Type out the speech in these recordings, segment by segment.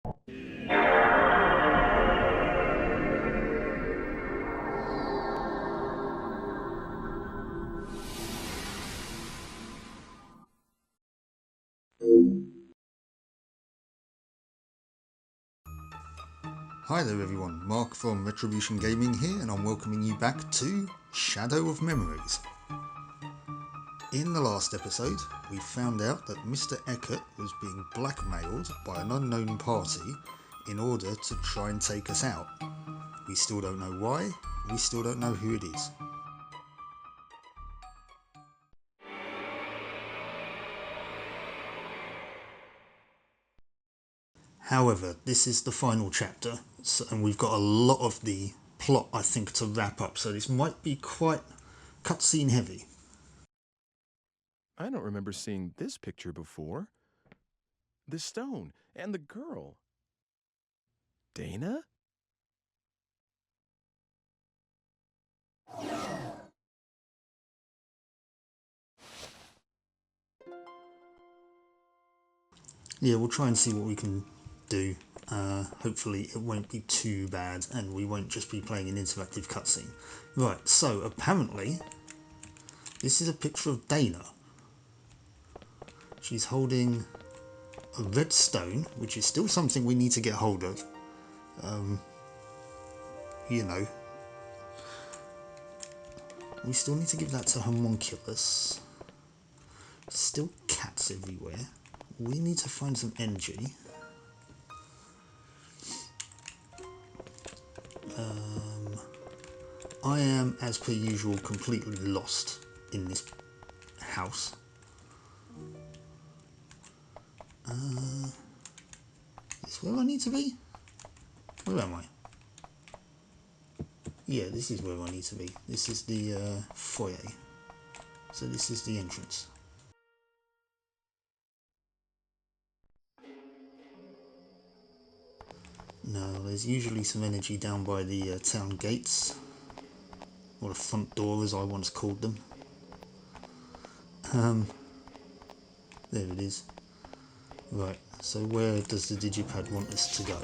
Hi there everyone, Mark from Retribution Gaming here, and I'm welcoming you back to Shadow of Memories. In the last episode, we found out that Mr. Eckert was being blackmailed by an unknown party in order to try and take us out. We still don't know why, we still don't know who it is. However, this is the final chapter, and we've got a lot of the plot, I think, to wrap up, so this might be quite cutscene heavy. I don't remember seeing this picture before. The stone and the girl. Dana? Yeah, we'll try and see what we can do. Hopefully it won't be too bad and we won't just be playing an interactive cutscene. Right, so apparently this is a picture of Dana. She's holding a red stone, which is still something we need to get hold of. You know. We still need to give that to Homunculus. Still cats everywhere. We need to find some energy. I am, as per usual, completely lost in this house. Is this where I need to be? Where am I? Yeah, this is where I need to be. This is the foyer. So this is the entrance. No, there's usually some energy down by the town gates. Or the front door, as I once called them. There it is. Right, so where does the digipad want us to go?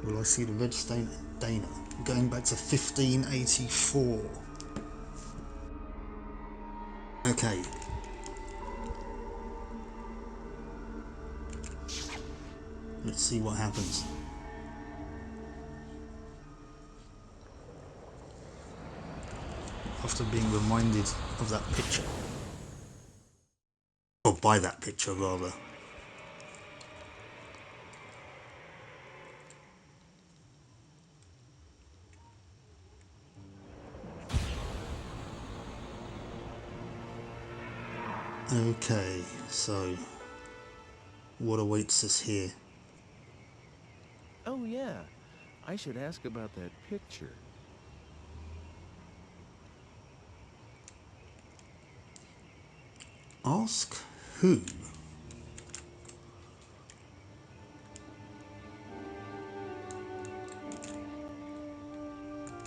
Will I see the red stain? Dana. Going back to 1584. Okay. Let's see what happens. After being reminded of that picture. Or by that picture, rather. Okay, so what awaits us here? Oh, yeah. I should ask about that picture. Ask who?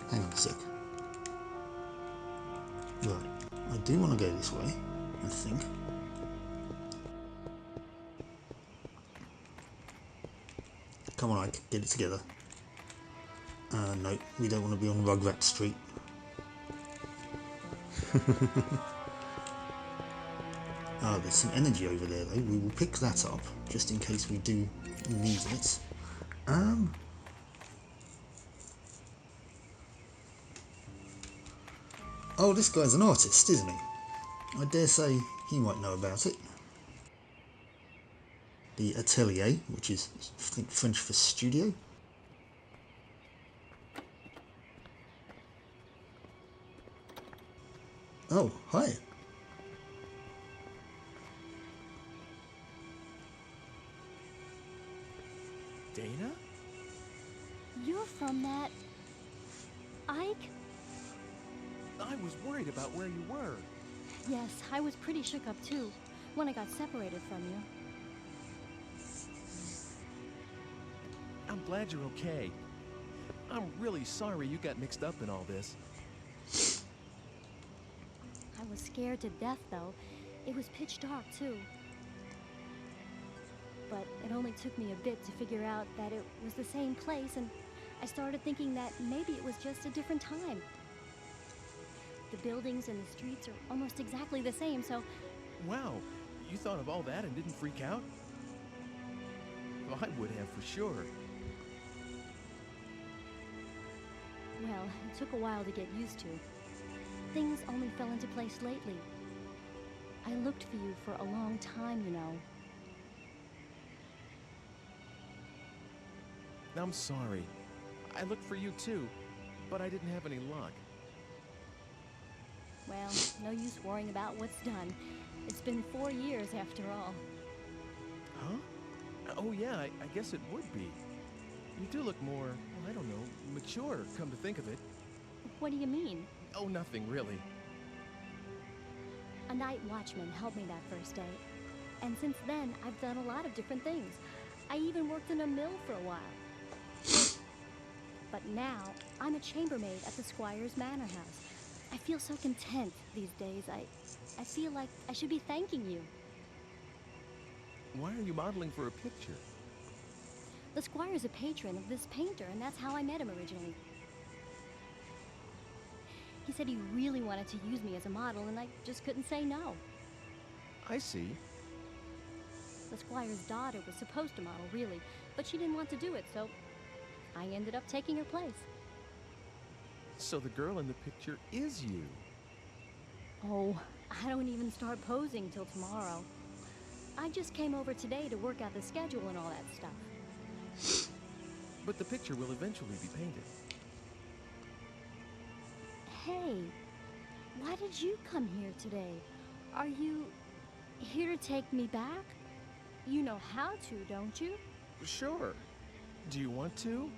Hang on a sec. Right, I do want to go this way, I think. Come on, Ike, get it together. No, we don't want to be on Rugrat Street. There's some energy over there though. We will pick that up, just in case we do need it. Oh, this guy's an artist, isn't he? I dare say he might know about it. The atelier, which is, I think, French for studio. Oh, hi. Dana? You're from that... Ike? I was worried about where you were. Yes, I was pretty shook up too, when I got separated from you. I'm glad you're okay. I'm really sorry you got mixed up in all this. I was scared to death, though. It was pitch dark, too. But it only took me a bit to figure out that it was the same place, and I started thinking that maybe it was just a different time. The buildings and the streets are almost exactly the same, so Wow, you thought of all that and didn't freak out? Well, I would have for sure. well, it took a while to get used to. Things only fell into place lately. I looked for you for a long time, you know. I'm sorry. I looked for you too, but I didn't have any luck. Well, no use worrying about what's done. It's been 4 years after all. Huh? Oh yeah, I guess it would be. You do look more, well, I don't know, mature, come to think of it. What do you mean? Oh, nothing really. A night watchman helped me that first day. And since then, I've done a lot of different things. I even worked in a mill for a while. But now, I'm a chambermaid at the Squire's Manor House. I feel so content these days. I feel like I should be thanking you. Why are you modeling for a picture? The Squire's a patron of this painter, and that's how I met him originally. He said he really wanted to use me as a model, and I just couldn't say no. I see. The Squire's daughter was supposed to model, really, but she didn't want to do it, so I ended up taking her place. So the girl in the picture is you. Oh, I don't even start posing till tomorrow. I just came over today to work out the schedule and all that stuff. But the picture will eventually be painted. Hey, why did you come here today? Are you here to take me back? You know how to, don't you? Sure. Do you want to?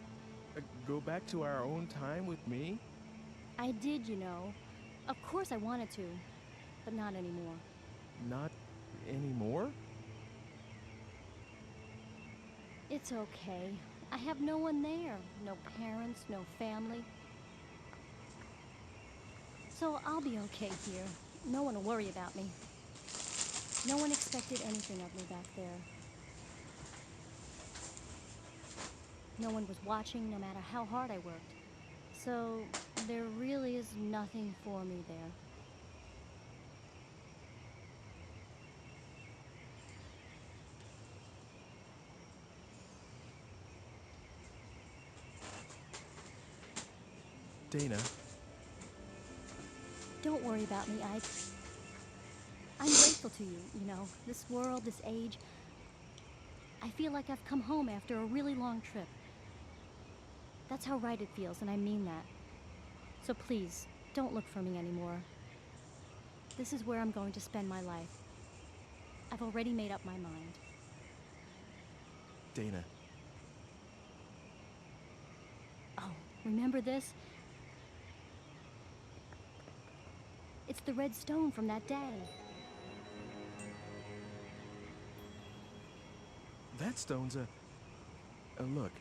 Go back to our own time with me? I did, you know. Of course I wanted to, but not anymore. Not anymore? It's okay. I have no one there. No parents, no family. So I'll be okay here. No one will worry about me. No one expected anything of me back there. No one was watching, no matter how hard I worked. So there really is nothing for me there. Dana, Don't worry about me, Ike. I'm grateful to you, you know, this world, this age. I feel like I've come home after a really long trip. That's how right it feels, and I mean that. So please, don't look for me anymore. This is where I'm going to spend my life. I've already made up my mind. Dana, Oh, remember this? It's the red stone from that day. that stone's a... look,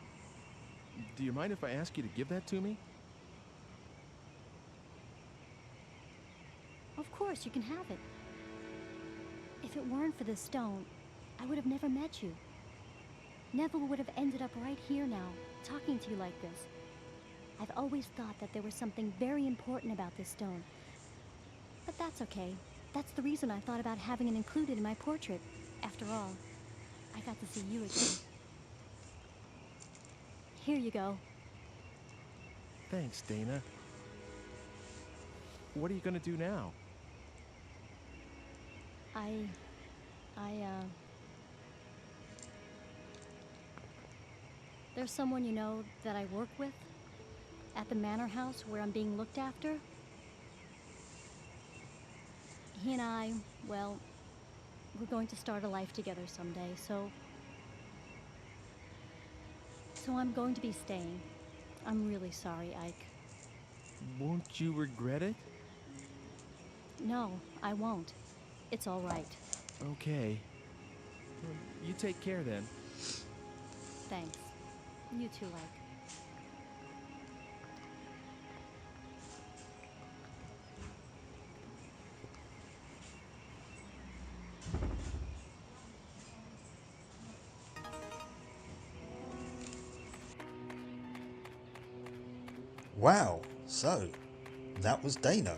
do you mind if I ask you to give that to me? Of course, you can have it. If it weren't for this stone, I would have never met you. Never would have ended up right here now, talking to you like this. I've always thought that there was something very important about this stone. But that's okay. That's the reason I thought about having it included in my portrait. After all, I got to see you again. Here you go. Thanks, Dana. What are you gonna do now? There's someone you know that I work with at the manor house where I'm being looked after. He and I, well, we're going to start a life together someday, so I'm going to be staying. I'm really sorry, Ike. Won't you regret it? No, I won't. It's all right. Okay. Well, you take care then. Thanks. You too, Ike. Wow, so that was Dana.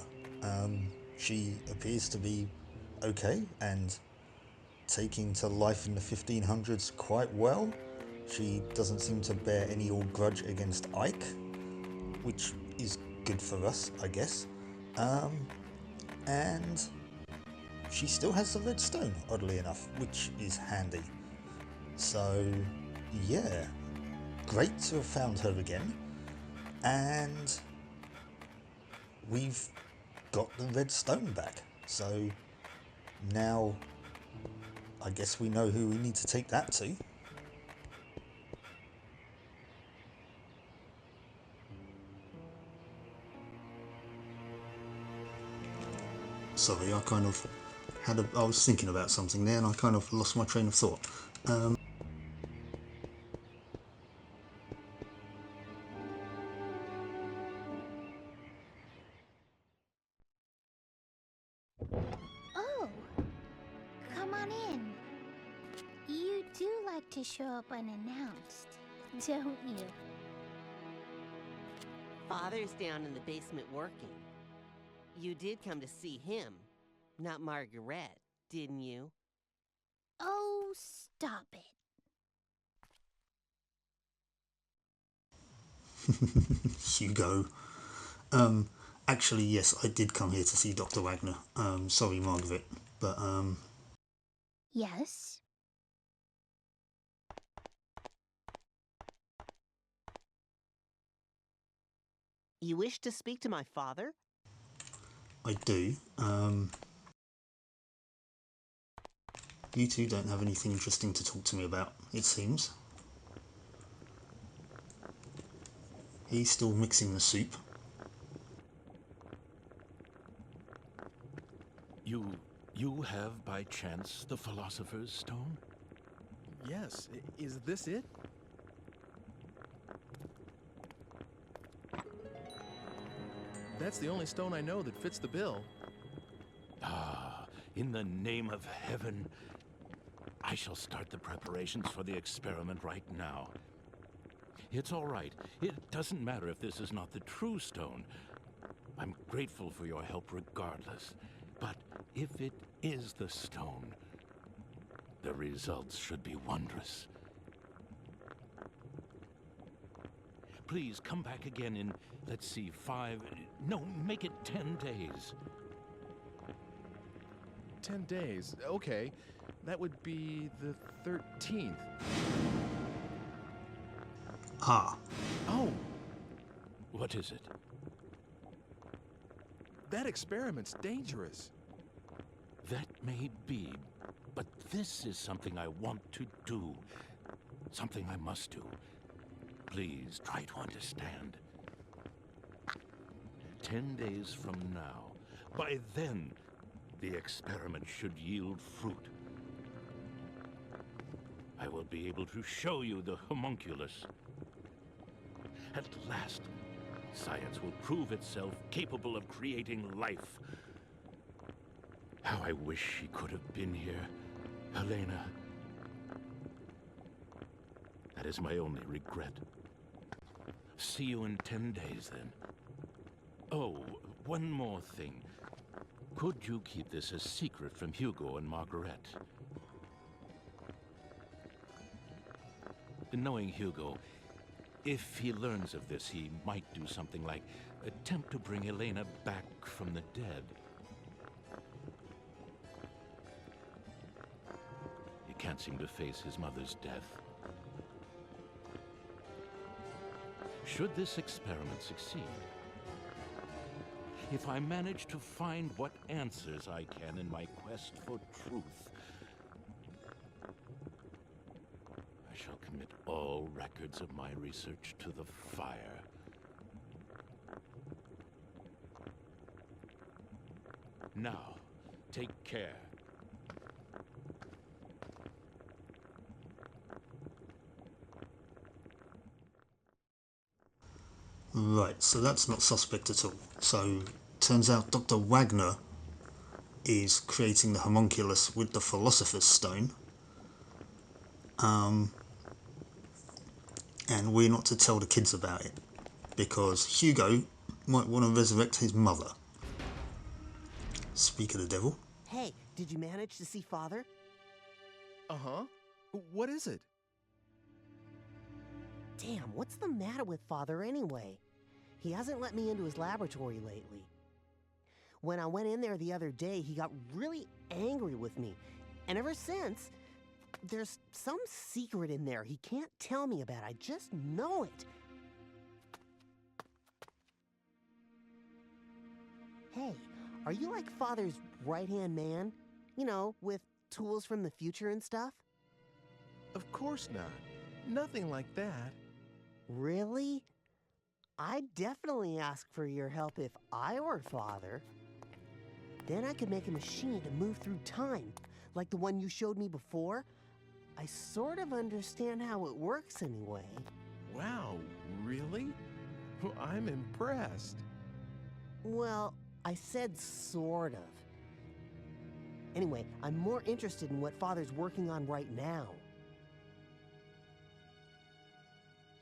She appears to be okay and taking to life in the 1500s quite well. She doesn't seem to bear any old grudge against Ike, which is good for us, I guess. And she still has the red stone, oddly enough, which is handy. So, yeah, great to have found her again. And we've got the red stone back. So now I guess we know who we need to take that to. Sorry, I was thinking about something there and I kind of lost my train of thought. Oh, come on in. You do like to show up unannounced, don't you? Father's down in the basement working. You did come to see him, not Margaret, didn't you? Oh, stop it. Hugo. Actually, yes, I did come here to see Dr. Wagner. Sorry, Margaret, but Yes? You wish to speak to my father? I do. You two don't have anything interesting to talk to me about, it seems. He's still mixing the soup. You have by chance the Philosopher's Stone? Yes, is this it? That's the only stone I know that fits the bill. Ah, in the name of heaven, I shall start the preparations for the experiment right now. It's all right. It doesn't matter if this is not the true stone. I'm grateful for your help regardless. But if it is the stone, the results should be wondrous. Please come back again in, let's see, make it 10 days. 10 days. Okay. That would be the 13th. Ah, Oh, What is it? that experiment's dangerous. That may be, but this is something I want to do. Something I must do. Please try to understand. 10 days from now, by then, the experiment should yield fruit. I will be able to show you the homunculus. At last, science will prove itself capable of creating life. How I wish she could have been here, Helena. That is my only regret. See you in 10 days, then. Oh, one more thing. Could you keep this a secret from Hugo and Margaret? Knowing Hugo, if he learns of this, he might do something like attempt to bring Elena back from the dead. He can't seem to face his mother's death. Should this experiment succeed, if I manage to find what answers I can in my quest for truth, I shall commit all records of my research to the fire. Now, take care. right, so that's not suspect at all. So, turns out Dr. Wagner is creating the homunculus with the Philosopher's Stone. And we're not to tell the kids about it. because Hugo might want to resurrect his mother. Speak of the devil. Hey, did you manage to see Father? Uh-huh. What is it? Damn, what's the matter with Father anyway? He hasn't let me into his laboratory lately. When I went in there the other day, he got really angry with me. And ever since, there's some secret in there he can't tell me about. I just know it. Hey, are you like Father's right-hand man? You know, with tools from the future and stuff? Of course not. Nothing like that. Really? I'd definitely ask for your help if I were Father. Then I could make a machine to move through time, like the one you showed me before. I sort of understand how it works anyway. Wow, really? Well, I'm impressed. Well, I said sort of. Anyway, I'm more interested in what Father's working on right now.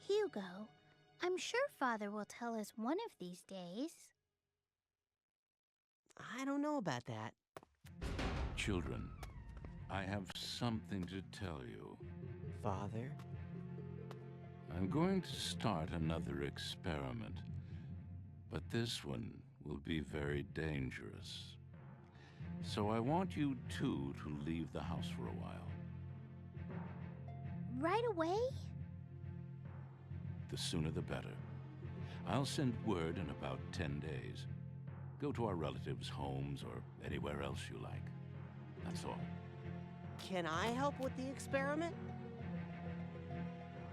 Hugo, I'm sure Father will tell us one of these days. I don't know about that. Children, I have something to tell you. Father? I'm going to start another experiment, but this one will be very dangerous. So I want you two to leave the house for a while. Right away? The sooner the better. I'll send word in about 10 days. Go to our relatives' homes or anywhere else you like. That's all. Can I help with the experiment?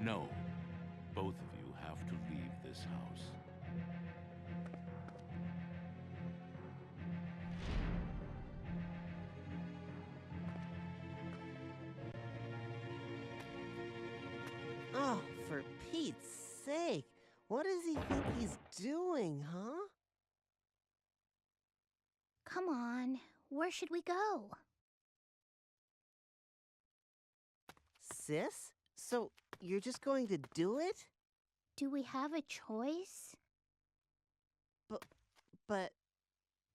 No. Both of you have to leave this house. Oh, for Pete's sake. What does he think he's doing, huh? Come on, where should we go? Sis? So, you're just going to do it? Do we have a choice? But...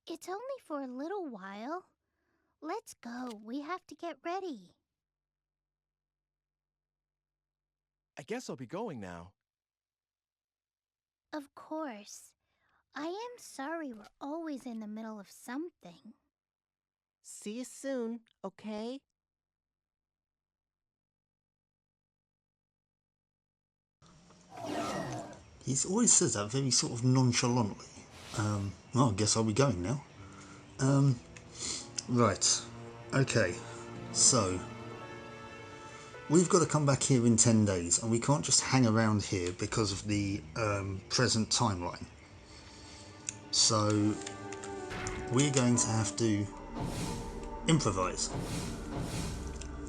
It's only for a little while. Let's go, we have to get ready. I guess I'll be going now. Of course. I am sorry we're always in the middle of something. See you soon, okay? He always says that very sort of nonchalantly. Well, I guess I'll be going now. Right. Okay. So, we've got to come back here in 10 days, and we can't just hang around here because of the present timeline. So, we're going to have to improvise.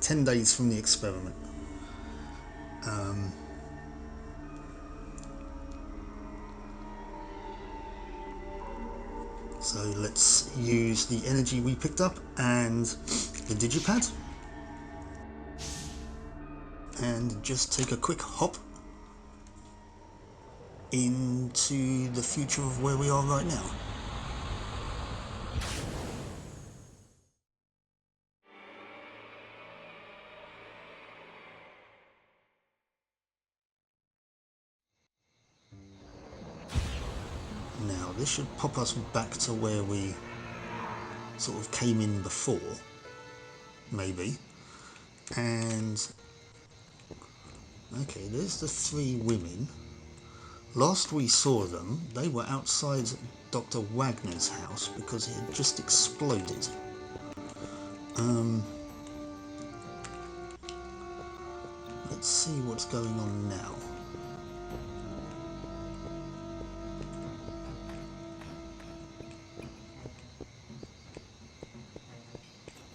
10 days from the experiment. So let's use the energy we picked up and the digipad and just take a quick hop into the future of where we are right now. Now this should pop us back to where we sort of came in before, maybe. And okay, there's the three women. Last we saw them, they were outside Dr. Wagner's house because it had just exploded. Let's see what's going on now.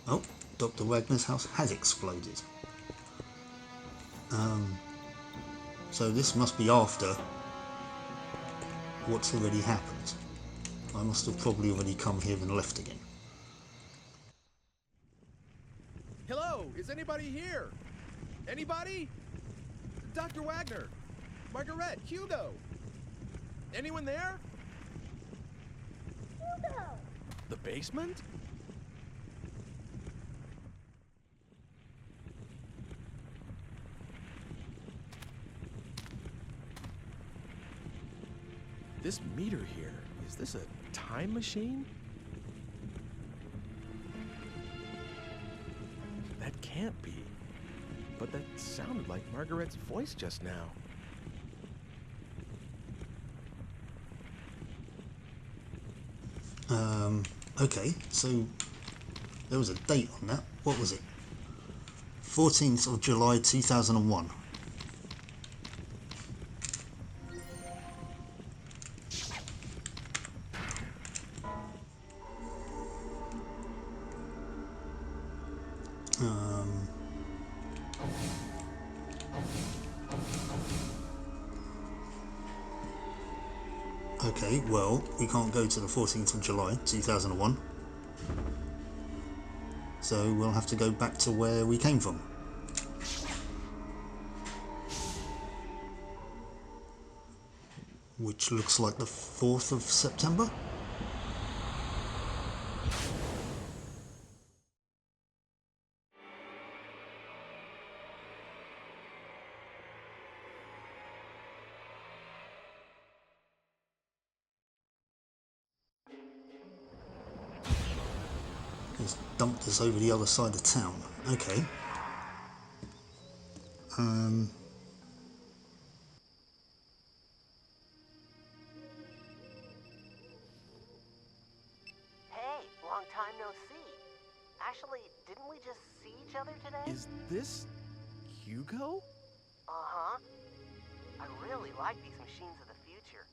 Oh, Dr. Wagner's house has exploded. So this must be after what's already happened. I must have probably already come here and left again. Hello, is anybody here? Anybody? Dr. Wagner, Margaret, Hugo. Anyone there? Hugo! The basement? This meter here, is this a time machine? That can't be. But that sounded like Margaret's voice just now. Okay, so there was a date on that. What was it? 14th of July 2001. Okay, well, we can't go to the 14th of July 2001. So we'll have to go back to where we came from. Which looks like the 4th of September. He's dumped us over the other side of town. Okay. Hey, long time no see. Actually, didn't we just see each other today? Is this Hugo? Uh-huh. I really like these machines of the future.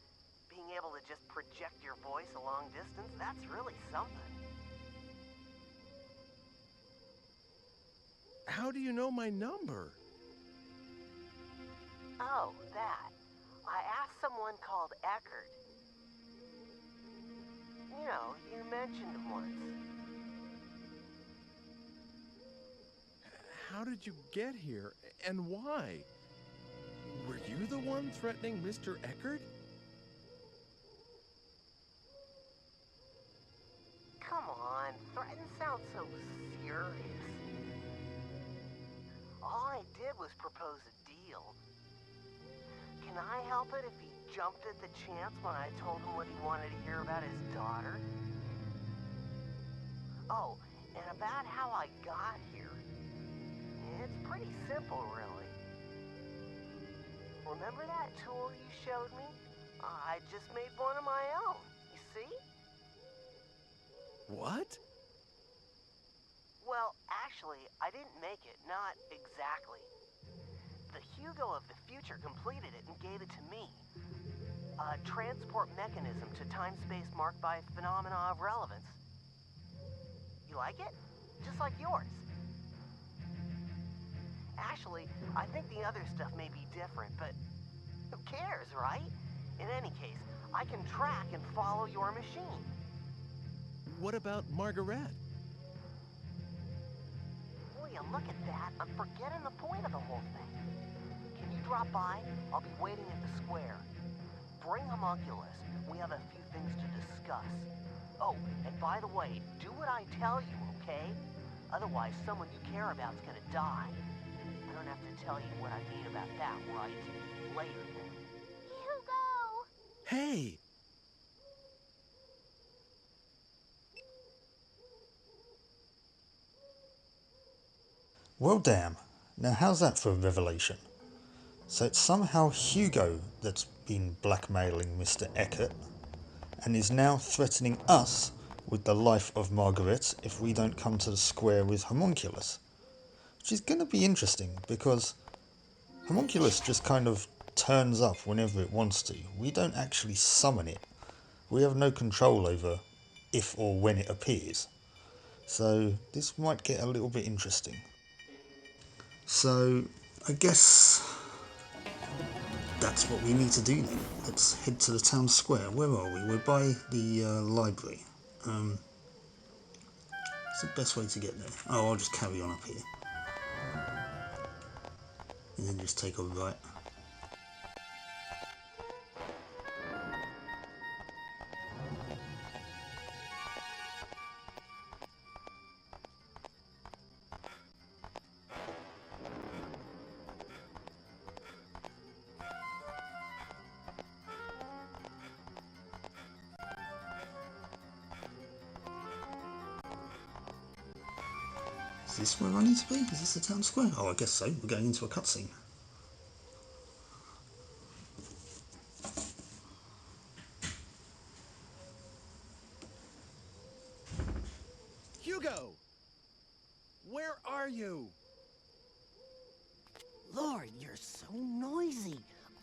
Being able to just project your voice a long distance, that's really something. How do you know my number? Oh, that. I asked someone called Eckert. You know, you mentioned him once. How did you get here, and why? Were you the one threatening Mr. Eckert? Come on, threaten sounds so serious. All I did was propose a deal. Can I help it if he jumped at the chance when I told him what he wanted to hear about his daughter? Oh, and about how I got here. It's pretty simple, really. Remember that tool you showed me? I just made one of my own, you see? What? Well, actually, I didn't make it, not exactly. The Hugo of the future completed it and gave it to me. A transport mechanism to time-space marked by phenomena of relevance. You like it? Just like yours. Actually, I think the other stuff may be different, but who cares, right? In any case, I can track and follow your machine. What about Margaret? Will you look at that? I'm forgetting the point of the whole thing. Can you drop by? I'll be waiting at the square. Bring Homunculus. We have a few things to discuss. Oh, and by the way, do what I tell you, okay? Otherwise, someone you care about's gonna die. I don't have to tell you what I mean about that, right? Later, then. Hugo! Hey! Well, damn. Now, how's that for a revelation? So it's somehow Hugo that's been blackmailing Mr. Eckert and is now threatening us with the life of Margaret if we don't come to the square with Homunculus. Which is going to be interesting because Homunculus just kind of turns up whenever it wants to. We don't actually summon it. We have no control over if or when it appears. So this might get a little bit interesting. So I guess that's what we need to do then. Let's head to the town square. Where are we? We're by the library. What's the best way to get there? Oh, I'll just carry on up here. And then just take a right. Is this where I need to be? Is this the town square? Oh, I guess so. We're going into a cutscene. Hugo! Where are you? Lord, you're so noisy.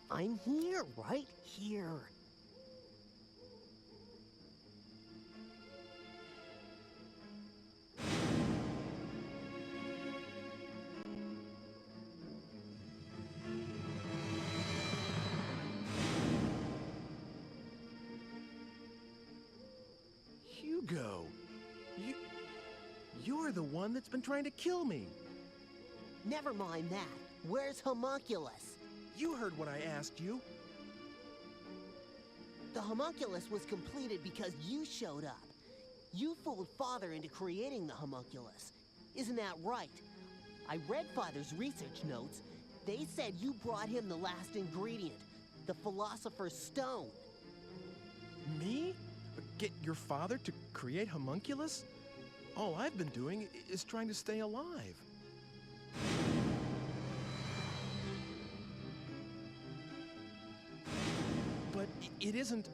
I'm here, right here. Hugo! You're the one that's been trying to kill me. Never mind that. Where's Homunculus? You heard what I asked you. The Homunculus was completed because you showed up. You fooled Father into creating the Homunculus. Isn't that right? I read Father's research notes. They said you brought him the last ingredient, the Philosopher's Stone. Me? Get your father to create Homunculus? All I've been doing is trying to stay alive. But it isn't...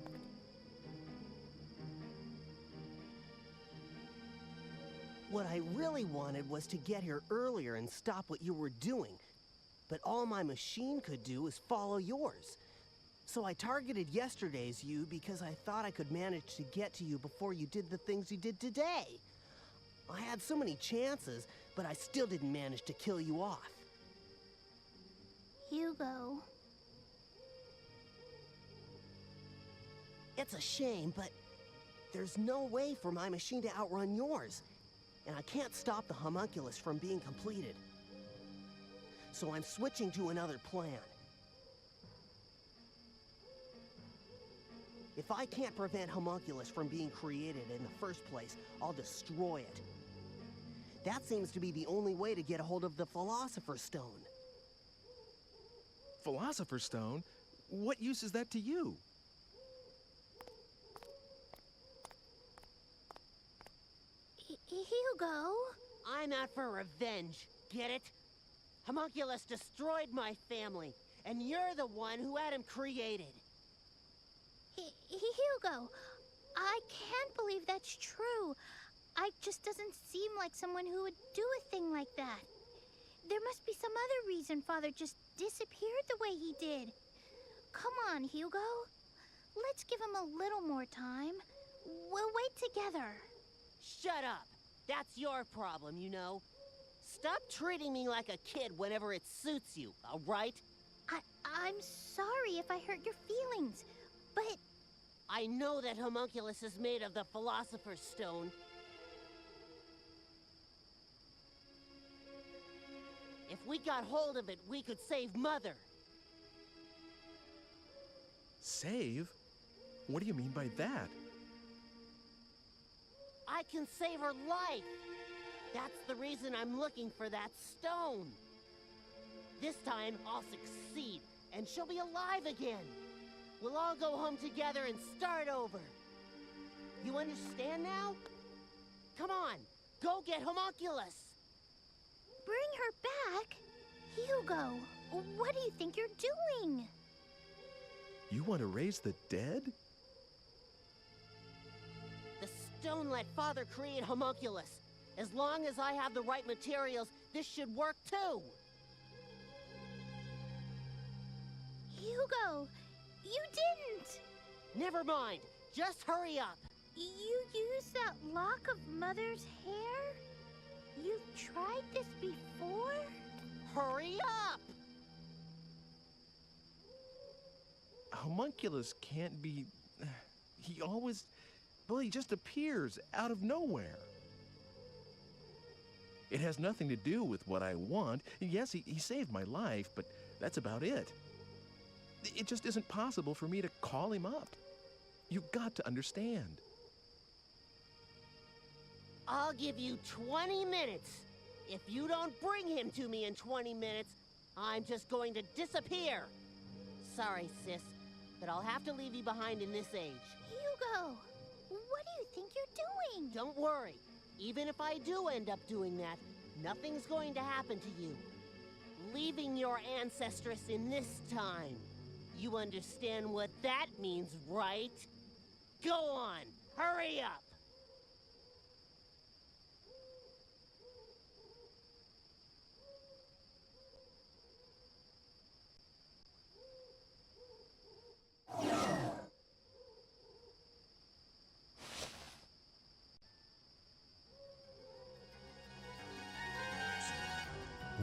What I really wanted was to get here earlier and stop what you were doing. But all my machine could do is follow yours. So I targeted yesterday's you because I thought I could manage to get to you before you did the things you did today. I had so many chances, but I still didn't manage to kill you off. Hugo. It's a shame, but there's no way for my machine to outrun yours. And I can't stop the Homunculus from being completed. So I'm switching to another plan. If I can't prevent Homunculus from being created in the first place, I'll destroy it. That seems to be the only way to get a hold of the Philosopher's Stone. Philosopher's Stone? What use is that to you? Hugo? I'm out for revenge, get it? Homunculus destroyed my family, and you're the one who had him created. Hugo, I can't believe that's true. Ike just doesn't seem like someone who would do a thing like that. There must be some other reason Father just disappeared the way he did. Come on, Hugo. Let's give him a little more time. We'll wait together. Shut up. That's your problem, you know. Stop treating me like a kid whenever it suits you, all right? I'm sorry if I hurt your feelings, but... I know that Homunculus is made of the Philosopher's Stone. If we got hold of it, we could save Mother. Save? What do you mean by that? I can save her life. That's the reason I'm looking for that stone. This time, I'll succeed, and she'll be alive again. We'll all go home together and start over. You understand now? Come on, go get Homunculus. Bring her back? Hugo, what do you think you're doing? You want to raise the dead? The stone let Father create Homunculus. As long as I have the right materials, this should work too. Hugo, you didn't! Never mind. Just hurry up. You used that lock of Mother's hair? You've tried this before? Hurry up! Homunculus can't be... He always... Well, he just appears out of nowhere. It has nothing to do with what I want. Yes, he saved my life, but that's about it. It just isn't possible for me to call him up. You've got to understand. I'll give you 20 minutes. If you don't bring him to me in 20 minutes, I'm just going to disappear. Sorry, sis, but I'll have to leave you behind in this age. Hugo, what do you think you're doing? Don't worry. Even if I do end up doing that, Nothing's going to happen to you. Leaving your ancestress in this time. You understand what that means, right? Go on, hurry up!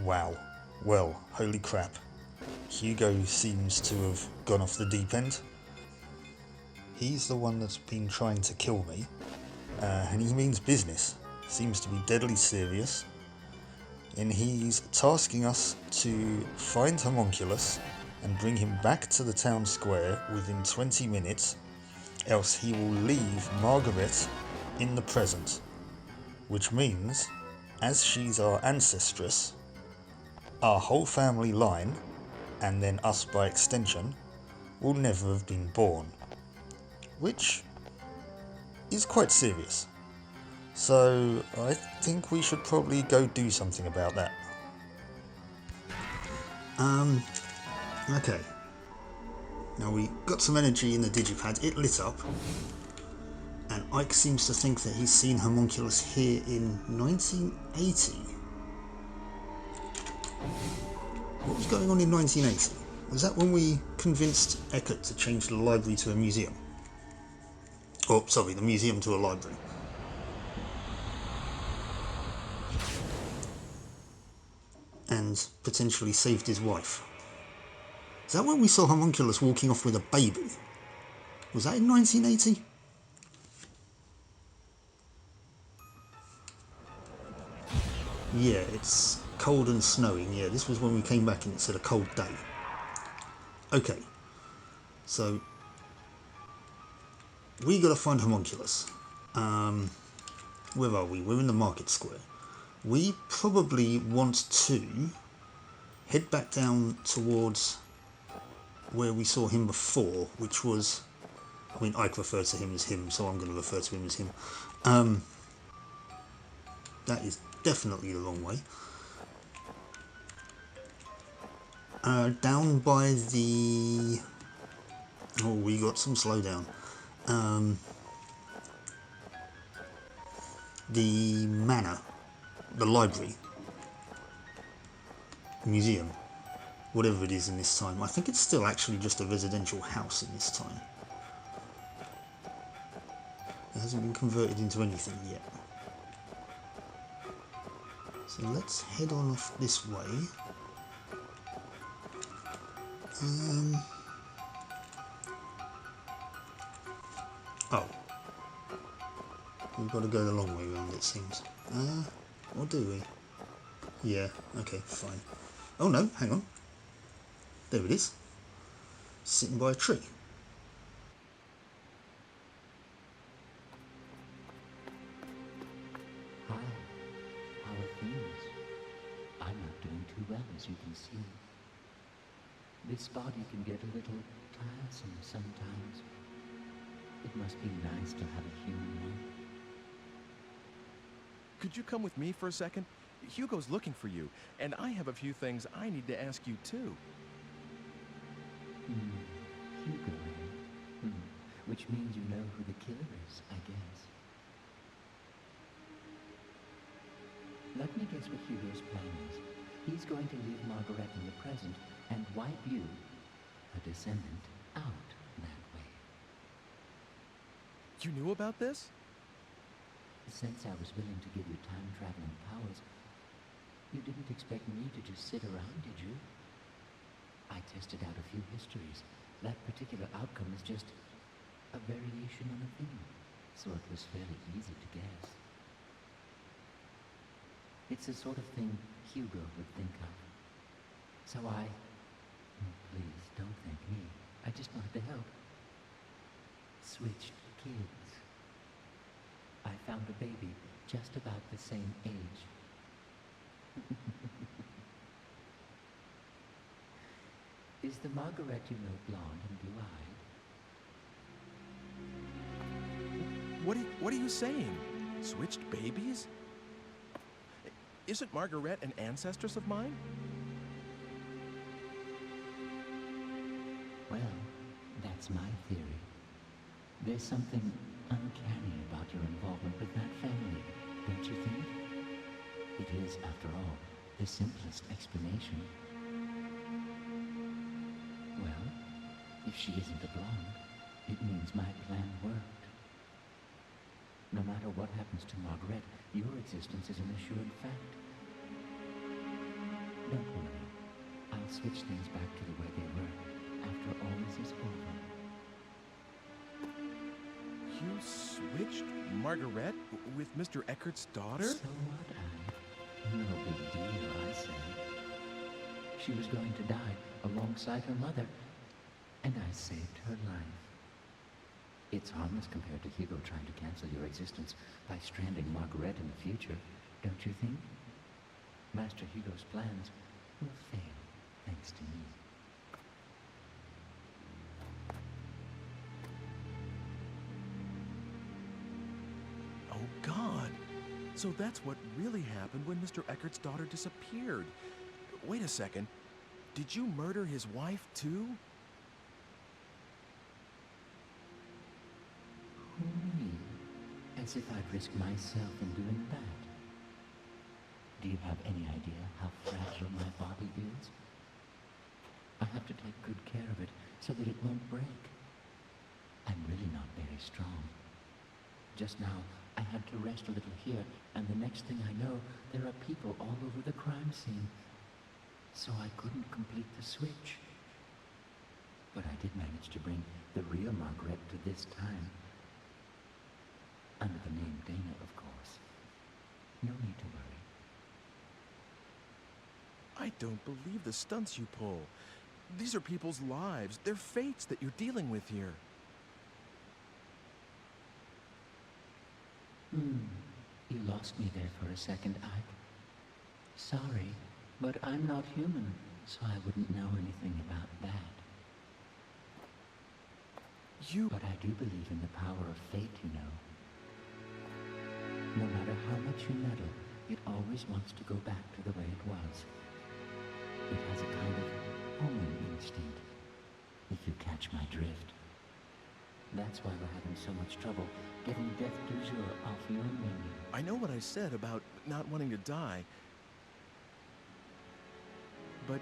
Wow. Well, holy crap. Hugo seems to have gone off the deep end. He's the one that's been trying to kill me, and he means business. Seems to be deadly serious, and he's tasking us to find Homunculus and bring him back to the town square within 20 minutes, else he will leave Margaret in the present, which means, as she's our ancestress, our whole family line, and then us by extension, will never have been born, which is quite serious. So I think we should probably go do something about that. Okay. Now we got some energy in the digipad, it lit up, and Ike seems to think that he's seen Homunculus here in 1980. What was going on in 1980? Was that when we convinced Eckert to change the library to a museum? Oh, sorry, the museum to a library. And potentially saved his wife. Is that when we saw Homunculus walking off with a baby? Was that in 1980? Yeah, it's cold and snowing. Yeah, this was when we came back and it said a cold day. Okay, so we gotta find Homunculus. Where are we? We're in the market square. We probably want to head back down towards where we saw him before, which was, I mean, Ike referred to him as him, so I'm going to refer to him as him. That is definitely the wrong way. Down by the... Oh, we got some slowdown. The manor, the library, museum, whatever it is in this time. I think it's still actually just a residential house in this time. It hasn't been converted into anything yet. So let's head on off this way. Oh. We've got to go the long way round, it seems. Or do we? Yeah, okay, fine. Oh no, hang on. There it is. Sitting by a tree. Hi, how are things? I'm not doing too well, as you can see. This body can get a little tiresome sometimes. It must be nice to have a human one. Could you come with me for a second? Hugo's looking for you, and I have a few things I need to ask you too. Hugo, eh? Which means you know who the killer is, I guess. Let me guess what Hugo's plan is. He's going to leave Margaret in the present and wipe you, a descendant, out that way. You knew about this? Since I was willing to give you time-traveling powers, you didn't expect me to just sit around, did you? I tested out a few histories. That particular outcome is just a variation on a theme, so it was fairly easy to guess. It's the sort of thing Hugo would think of. So please don't thank me. I just wanted to help. Switched kids. I found a baby just about the same age. Is the Margaret you know blonde and blue-eyed? What are you saying? Switched babies? Isn't Margaret an ancestress of mine? Well, that's my theory. There's something uncanny about your involvement with that family, don't you think? It is, after all, the simplest explanation. Well, if she isn't a blonde, it means my plan worked. No matter what happens to Margaret, your existence is an assured fact. Don't worry. I'll switch things back to the way they were after all this is over. You switched Margaret with Mr. Eckert's daughter? So what, I? No big deal, I say. She was going to die alongside her mother, and I saved her life. It's harmless compared to Hugo trying to cancel your existence by stranding Margaret in the future, don't you think? Master Hugo's plans will fail, thanks to me. Oh, God. So that's what really happened when Mr. Eckert's daughter disappeared. Wait a second. Did you murder his wife, too? Me? As if I'd risk myself in doing that. Do you have any idea how fragile my body is? I have to take good care of it so that it won't break. I'm really not very strong. Just now, I had to rest a little here, and the next thing I know, there are people all over the crime scene. So I couldn't complete the switch. But I did manage to bring the real Margaret to this time. Under the name Dana, of course. No need to worry. I don't believe the stunts you pull. These are people's lives. They're fates that you're dealing with here. You lost me there for a second, Ike. Sorry, but I'm not human, so I wouldn't know anything about that. But I do believe in the power of fate, you know. No matter how much you meddle, it always wants to go back to the way it was. It has a kind of homing instinct, if you catch my drift. That's why we're having so much trouble getting death du jour off your menu. I know what I said about not wanting to die. But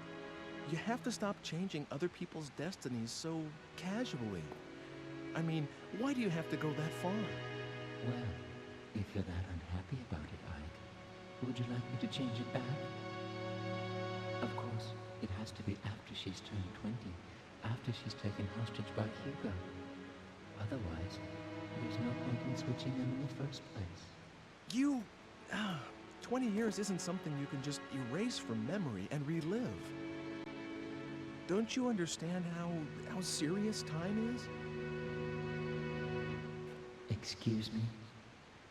you have to stop changing other people's destinies so casually. I mean, why do you have to go that far? Well, if you're that unhappy about it, Ike, would you like me to change it back? Of course, it has to be after she's turned 20, after she's taken hostage by Hugo. Otherwise, there's no point in switching them in the first place. 20 years isn't something you can just erase from memory and relive. Don't you understand how serious time is? Excuse me?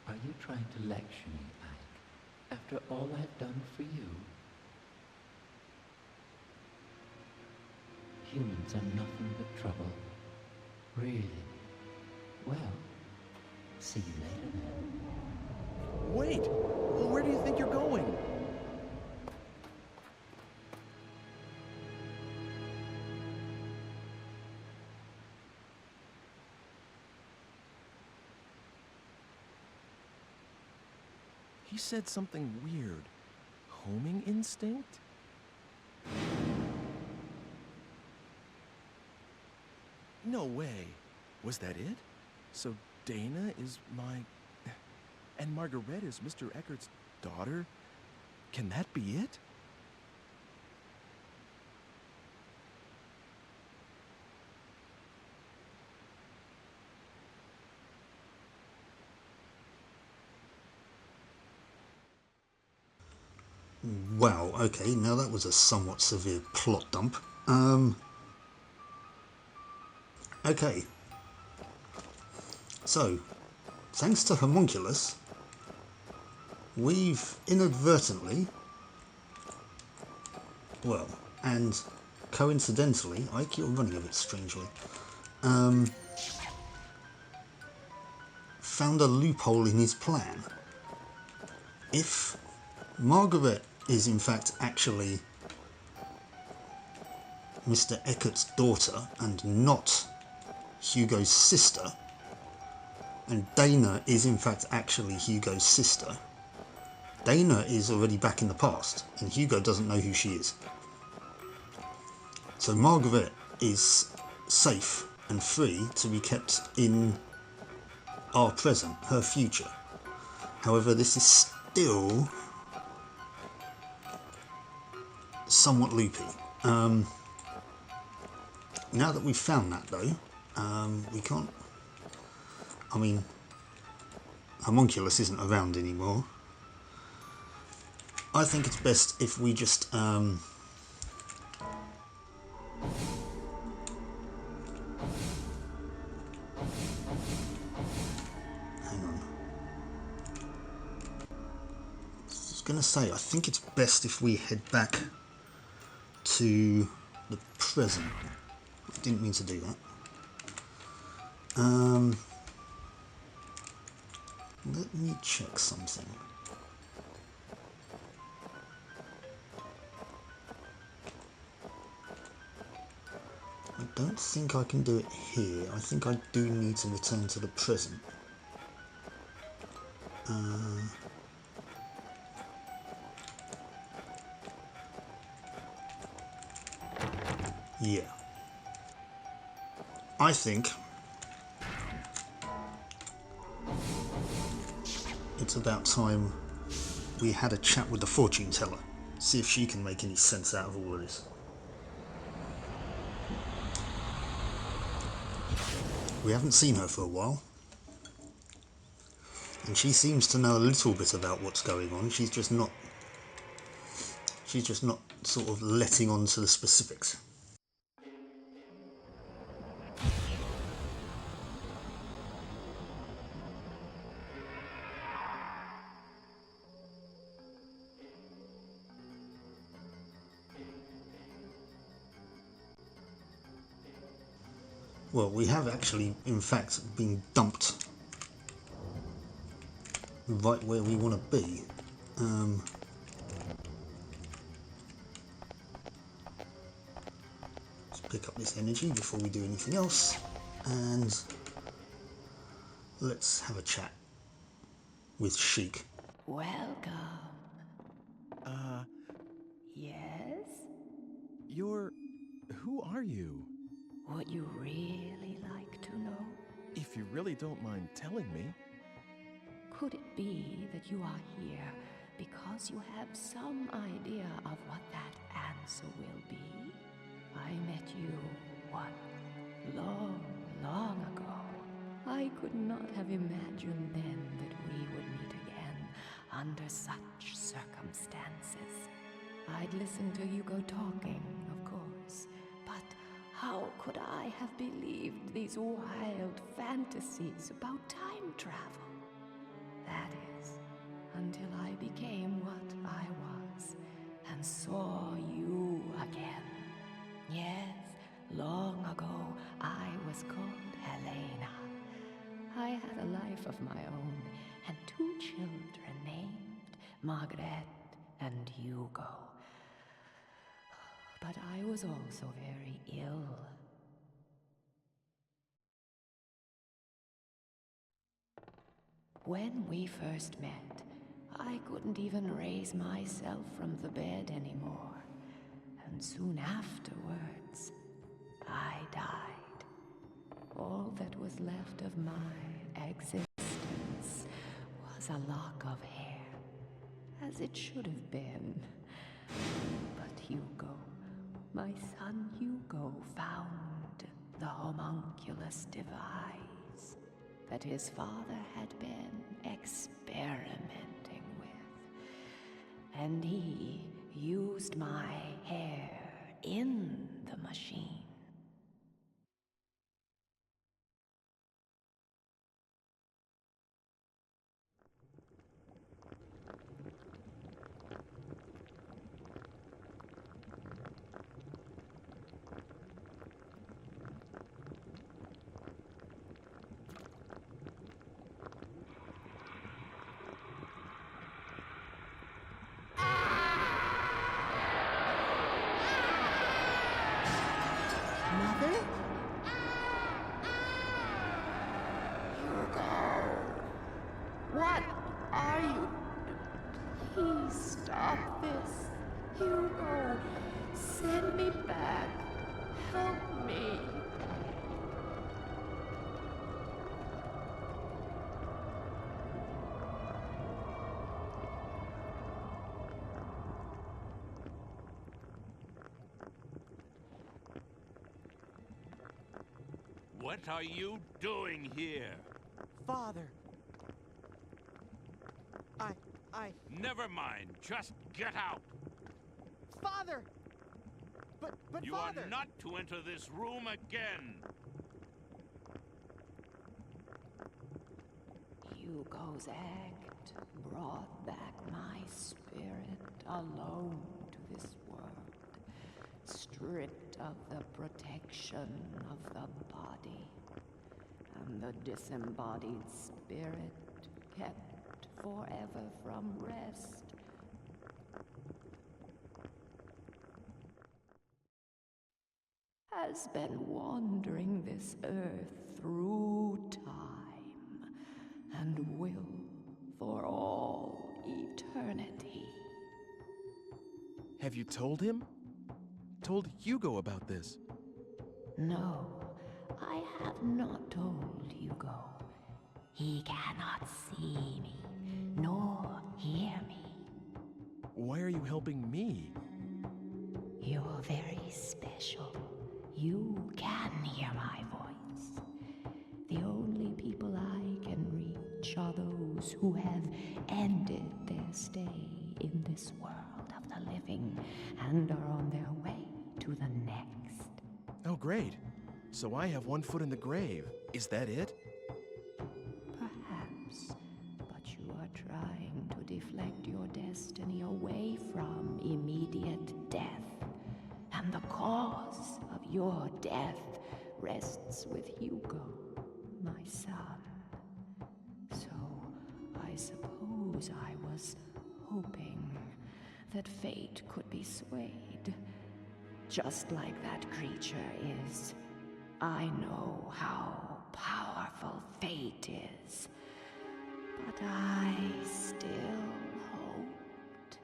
Are you trying to lecture me, Ike? After all I've done for you? Humans are nothing but trouble. Really? Well, see you later then. Wait! Where do you think you're going? He said something weird. Homing instinct? No way. Was that it? So Dana is my... And Margaret is Mr. Eckert's daughter? Can that be it? Wow, okay, now that was a somewhat severe plot dump. Okay. So, thanks to Homunculus, we've inadvertently, well, and coincidentally, Ike, you're running a bit strangely, found a loophole in his plan. If Margaret is in fact actually Mr. Eckert's daughter and not Hugo's sister, and Dana is in fact actually Hugo's sister. Dana is already back in the past and Hugo doesn't know who she is. So Margaret is safe and free to be kept in our present, her future. However, this is still somewhat loopy. Now that we've found that though, we can't... I mean, Homunculus isn't around anymore. I think it's best if we just... hang on. I was going to say, I think it's best if we head back to the present. I didn't mean to do that. Let me check something. I don't think I can do it here. I think I do need to return to the present. Yeah. I think it's about time we had a chat with the fortune teller. See if she can make any sense out of all of this. We haven't seen her for a while, and she seems to know a little bit about what's going on. She's just not sort of letting on to the specifics. Well, we have actually, in fact, been dumped right where we want to be. Let's pick up this energy before we do anything else, and let's have a chat with Sheik. Welcome. Yes? Who are you? Would you really like to know? If you really don't mind telling me. Could it be that you are here because you have some idea of what that answer will be? I met you, long ago. I could not have imagined then that we would meet again under such circumstances. I'd listened to Hugo talking, of course, but how could I have believed these wild fantasies about time travel? That is, until I became what I was and saw you again. Yes, long ago I was called Helena. I had a life of my own and 2 children named Margaret and Hugo. But I was also very ill. When we first met, I couldn't even raise myself from the bed anymore. And soon afterwards, I died. All that was left of my existence was a lock of hair, as it should have been. But Hugo, my son Hugo, found the homunculus device that his father had been experimenting with. And he used my hair in the machine. Father? Hugo! What are you? Please stop this. Hugo, send me back. Help me. What are you doing here? Father. I... Never mind. Just get out. Father! But You Father! are not to enter this room again. Hugo's act brought back my spirit alone to this world, stripped of the protection of the body, and the disembodied spirit kept forever from rest. Has been wandering this earth through time, and will for all eternity. Have you told him? Told Hugo about this? No, I have not told Hugo. He cannot see me, nor hear me. Why are you helping me? You're very special. You can hear my voice. The only people I can reach are those who have ended their stay in this world of the living and are on their way to the next. Oh, great. So I have one foot in the grave. Is that it? Perhaps, but you are trying to deflect your destiny away from immediate death. And the cause of your death rests with Hugo, my son. So I suppose I was hoping that fate could be swayed, just like that creature is. I know how powerful fate is, but I still hoped,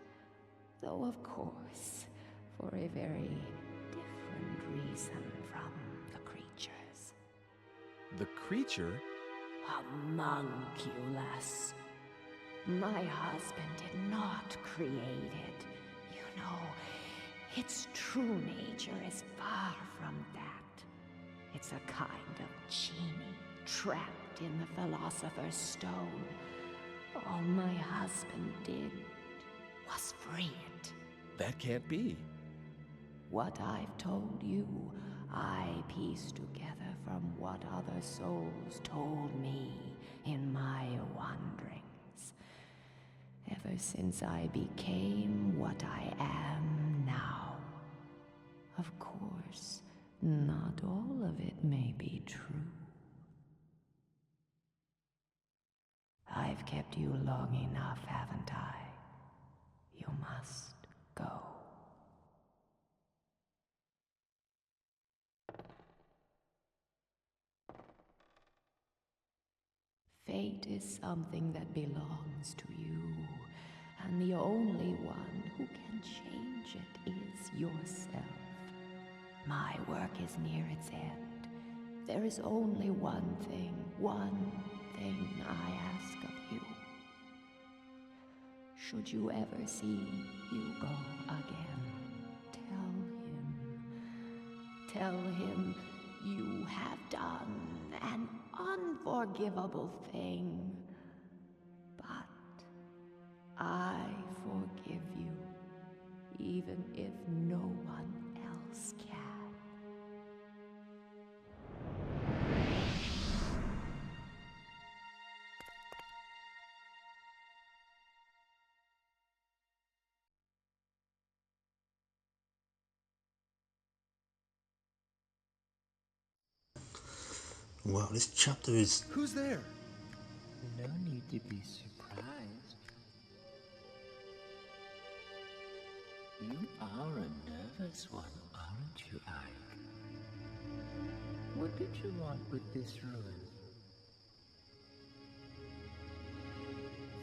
though of course, for a very different reason from the creatures. The creature? Homunculus. My husband did not create it. You know, its true nature is far from that. It's a kind of genie trapped in the Philosopher's Stone. All my husband did was free it. That can't be. What I've told you, I pieced together from what other souls told me in my wanderings. Ever since I became what I am now. Of course, not all of it may be true. I've kept you long enough, haven't I? You must go. Fate is something that belongs to you, and the only one who can change it is yourself. My work is near its end. There is only one thing I ask of you. Should you ever see Hugo again, tell him you have done an unforgivable thing, but I forgive you, even if no one else can. Well, this chapter is... Who's there? No need to be surprised. You are a nervous one, aren't you, Ike? What did you want with this ruin?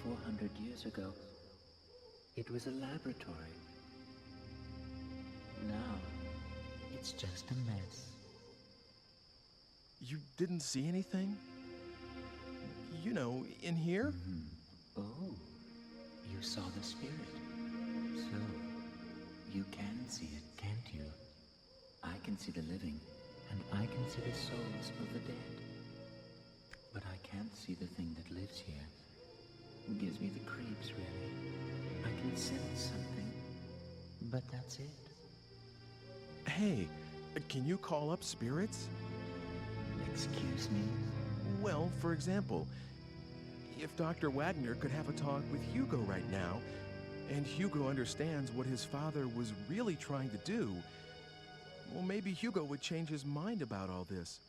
400 years ago, it was a laboratory. Now, it's just a mess. You didn't see anything? You know, in here? Oh, you saw the spirit. So, you can see it, can't you? I can see the living, and I can see the souls of the dead. But I can't see the thing that lives here. It gives me the creeps, really. I can sense something, but that's it. Hey, can you call up spirits? Excuse me? Well, for example, if Dr. Wagner could have a talk with Hugo right now, and Hugo understands what his father was really trying to do, well, maybe Hugo would change his mind about all this.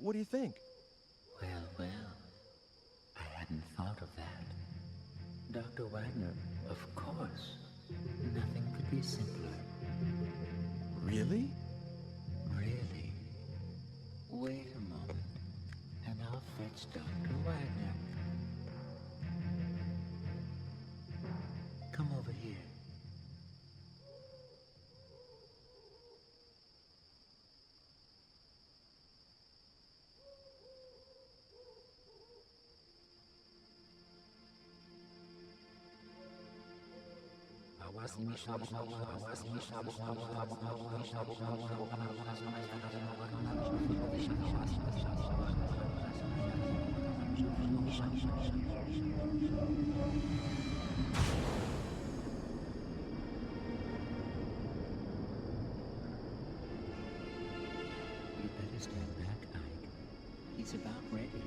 What do you think? Well, I hadn't thought of that. Dr. Wagner, of course. Nothing could be simpler. Really? Really? Wait a moment, and I'll fetch Dr. Wagner. Come over here. You better stand back, Ike. He's about ready.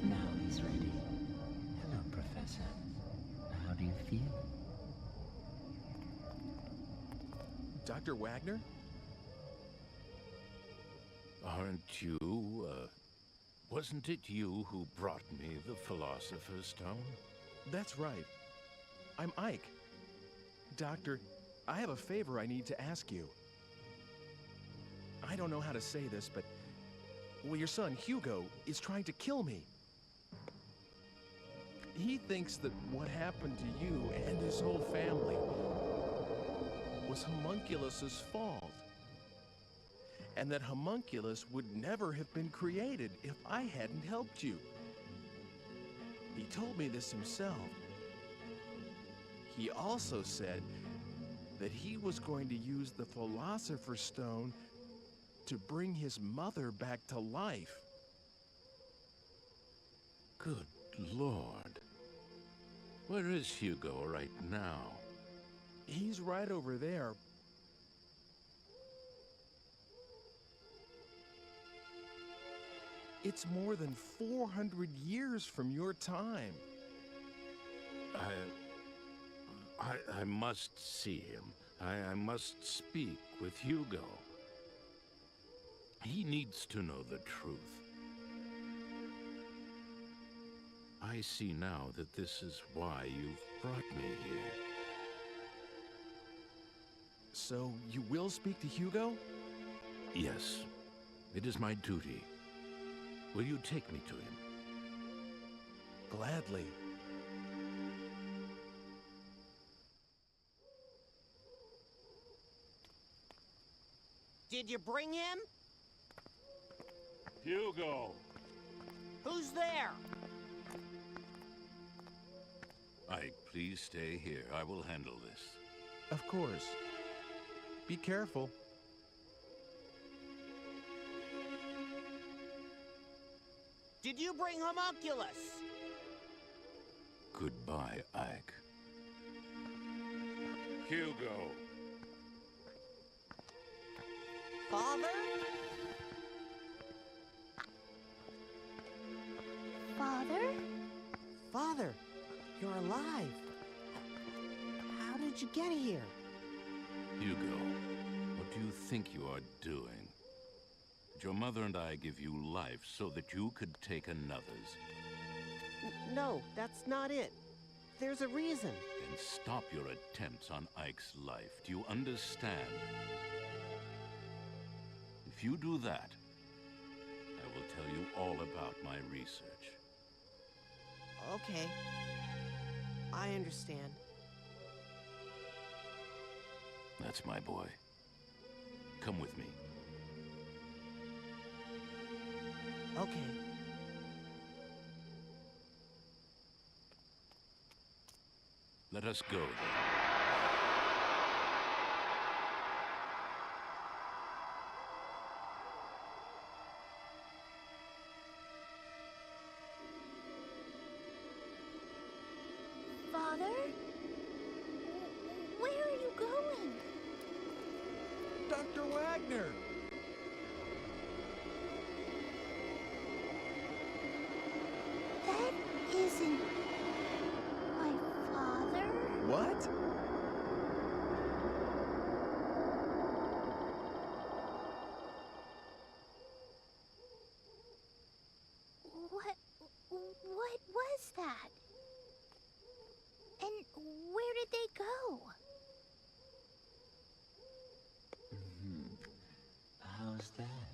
Now he's ready. Hello, Professor. How do you feel? Dr. Wagner? Aren't you, wasn't it you who brought me the Philosopher's Stone? That's right. I'm Ike. Doctor, I have a favor I need to ask you. I don't know how to say this, but... well, your son, Hugo, is trying to kill me. He thinks that what happened to you and his whole family was Homunculus's fault. And that Homunculus would never have been created if I hadn't helped you. He told me this himself. He also said that he was going to use the Philosopher's Stone to bring his mother back to life. Good Lord. Where is Hugo right now? He's right over there. It's more than 400 years from your time. I must see him. I must speak with Hugo. He needs to know the truth. I see now that this is why you've brought me here. So you will speak to Hugo? Yes, it is my duty. Will you take me to him? Gladly. Did you bring him? Hugo! Who's there? Ike, please stay here. I will handle this. Of course. Be careful. Did you bring Homunculus? Goodbye, Ike. Hugo. Father? Father? Father, you're alive. How did you get here? Hugo, what do you think you are doing? Did your mother and I give you life so that you could take another's? No, that's not it. There's a reason. Then stop your attempts on Ike's life. Do you understand? If you do that, I will tell you all about my research. Okay. I understand. That's my boy. Come with me. Okay. Let us go, then. Father? Where are you going? Dr. Wagner! That isn't my father. What? What was that? And where did they go? How's that?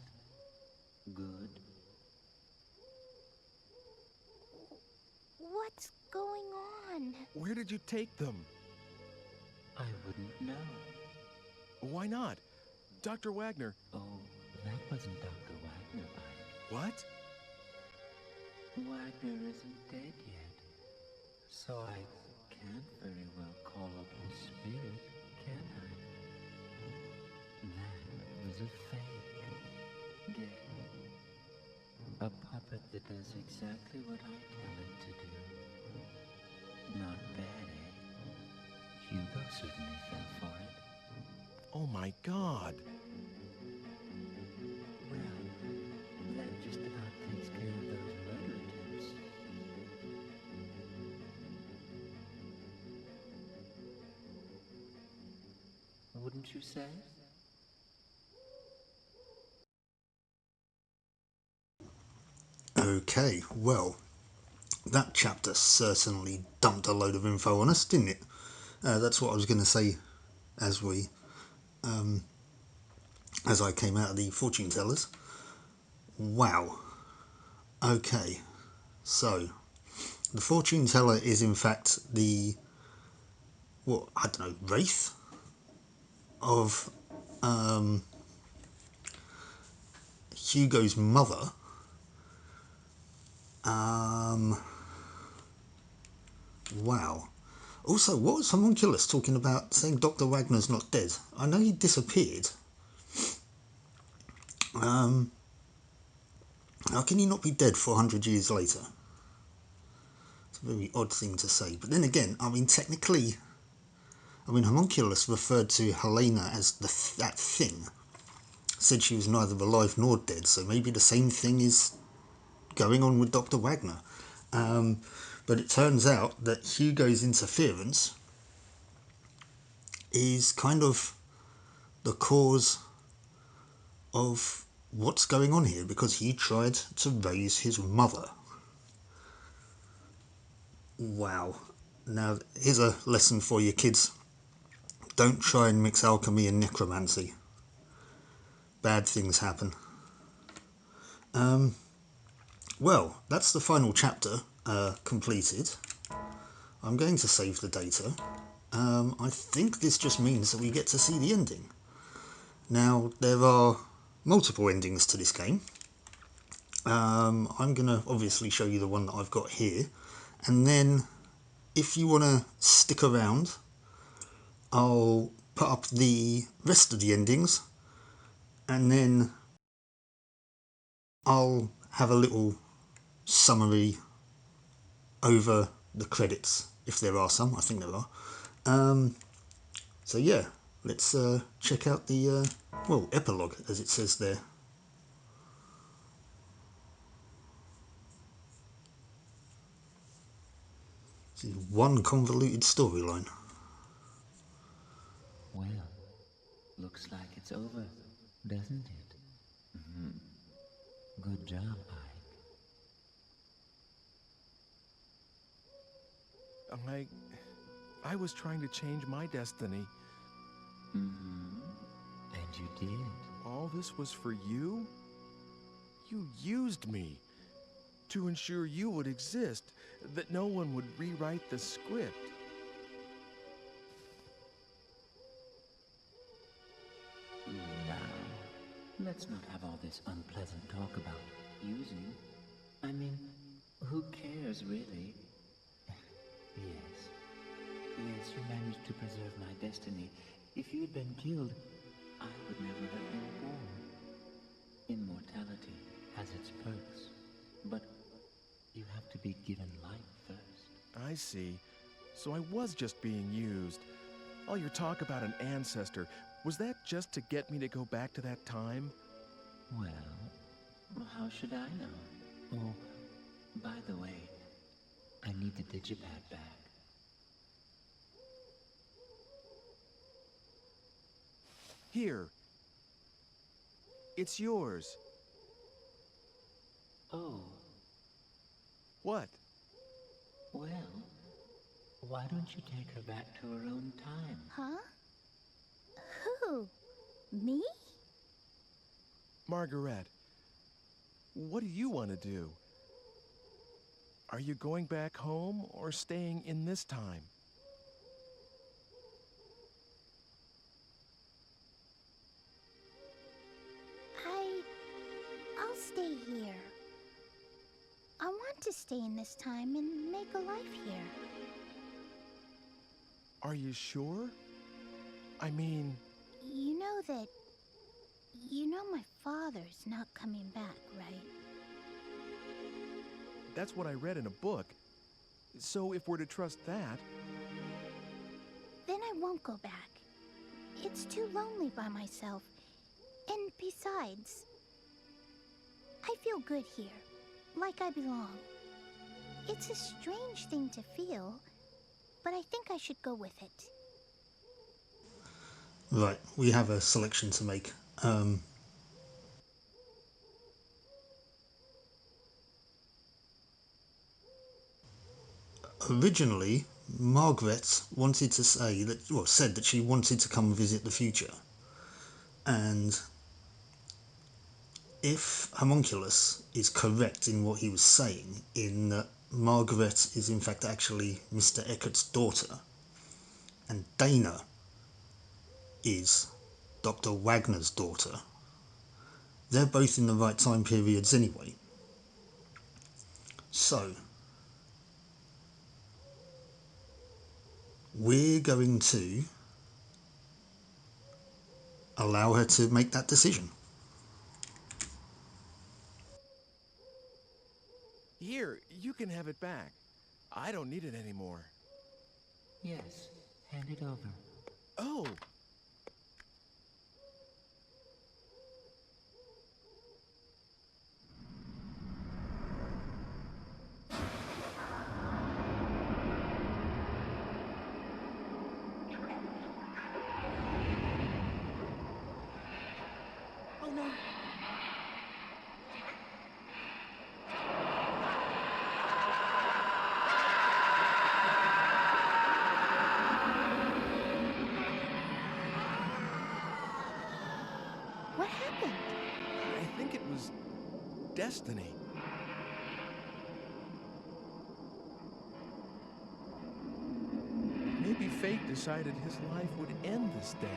Good. What's going on? Where did you take them? I wouldn't know. Why not? Dr. Wagner. Oh, that wasn't Dr. Wagner, Ike. What? Wagner isn't dead yet. So I can't very well call up his spirit, can I? That was a fake. Get it? A puppet that does exactly what I tell it to do. Not bad, eh? Hugo certainly fell for it. Oh my God. Well, that just about takes care of those murder attempts. Wouldn't you say? Okay, well, that chapter certainly dumped a load of info on us, didn't it? That's what I was going to say as I came out of the fortune tellers. Wow. Okay, so the fortune teller is in fact the, wraith of Hugo's mother. Wow. Also, what was Homunculus talking about saying Dr. Wagner's not dead? I know he disappeared. How can he not be dead 400 years later? It's a very odd thing to say. But then again, technically, Homunculus referred to Helena as that thing. Said she was neither alive nor dead, so maybe the same thing is going on with Dr. Wagner. But it turns out that Hugo's interference is kind of the cause of what's going on here, because he tried to raise his mother. Wow. Now, here's a lesson for you kids. Don't try and mix alchemy and necromancy. Bad things happen. Well, that's the final chapter completed. I'm going to save the data. I think this just means that we get to see the ending. Now, there are multiple endings to this game. I'm going to obviously show you the one that I've got here. And then, if you want to stick around, I'll put up the rest of the endings. And then I'll have a little summary over the credits, if there are some. I think there are. So yeah, let's check out the well, epilogue, as it says there. See, one convoluted storyline. Well, looks like it's over, doesn't it? Good job, Ike. I was trying to change my destiny. And you did. All this was for you? You used me to ensure you would exist, that no one would rewrite the script. Now, let's not have all this unpleasant talk about using. I mean, who cares, really? Yes, you managed to preserve my destiny. If you'd been killed, I would never have been born. Immortality has its perks, but you have to be given life first. I see. So I was just being used. All your talk about an ancestor, was that just to get me to go back to that time? Well, how should I know? Oh, by the way, I need the Digipad back. Here. It's yours. Oh. What? Well, why don't you take her back to her own time? Huh? Who? Me? Margaret, what do you want to do? Are you going back home or staying in this time? I'll stay here. I want to stay in this time and make a life here. Are you sure? I mean... You know my father's not coming back, right? That's what I read in a book. So if we're to trust that... Then I won't go back. It's too lonely by myself. And besides, I feel good here, like I belong. It's a strange thing to feel, but I think I should go with it. Right, we have a selection to make. Originally, Margaret wanted to say that, well, said that she wanted to come visit the future. And if Homunculus is correct in what he was saying, in that Margaret is in fact actually Mr. Eckert's daughter, and Dana is Dr. Wagner's daughter, they're both in the right time periods anyway. So, we're going to allow her to make that decision. Here, you can have it back. I don't need it anymore. Yes, hand it over. Oh! Oh no! What happened? I think it was destiny. Maybe fate decided his life would end this day.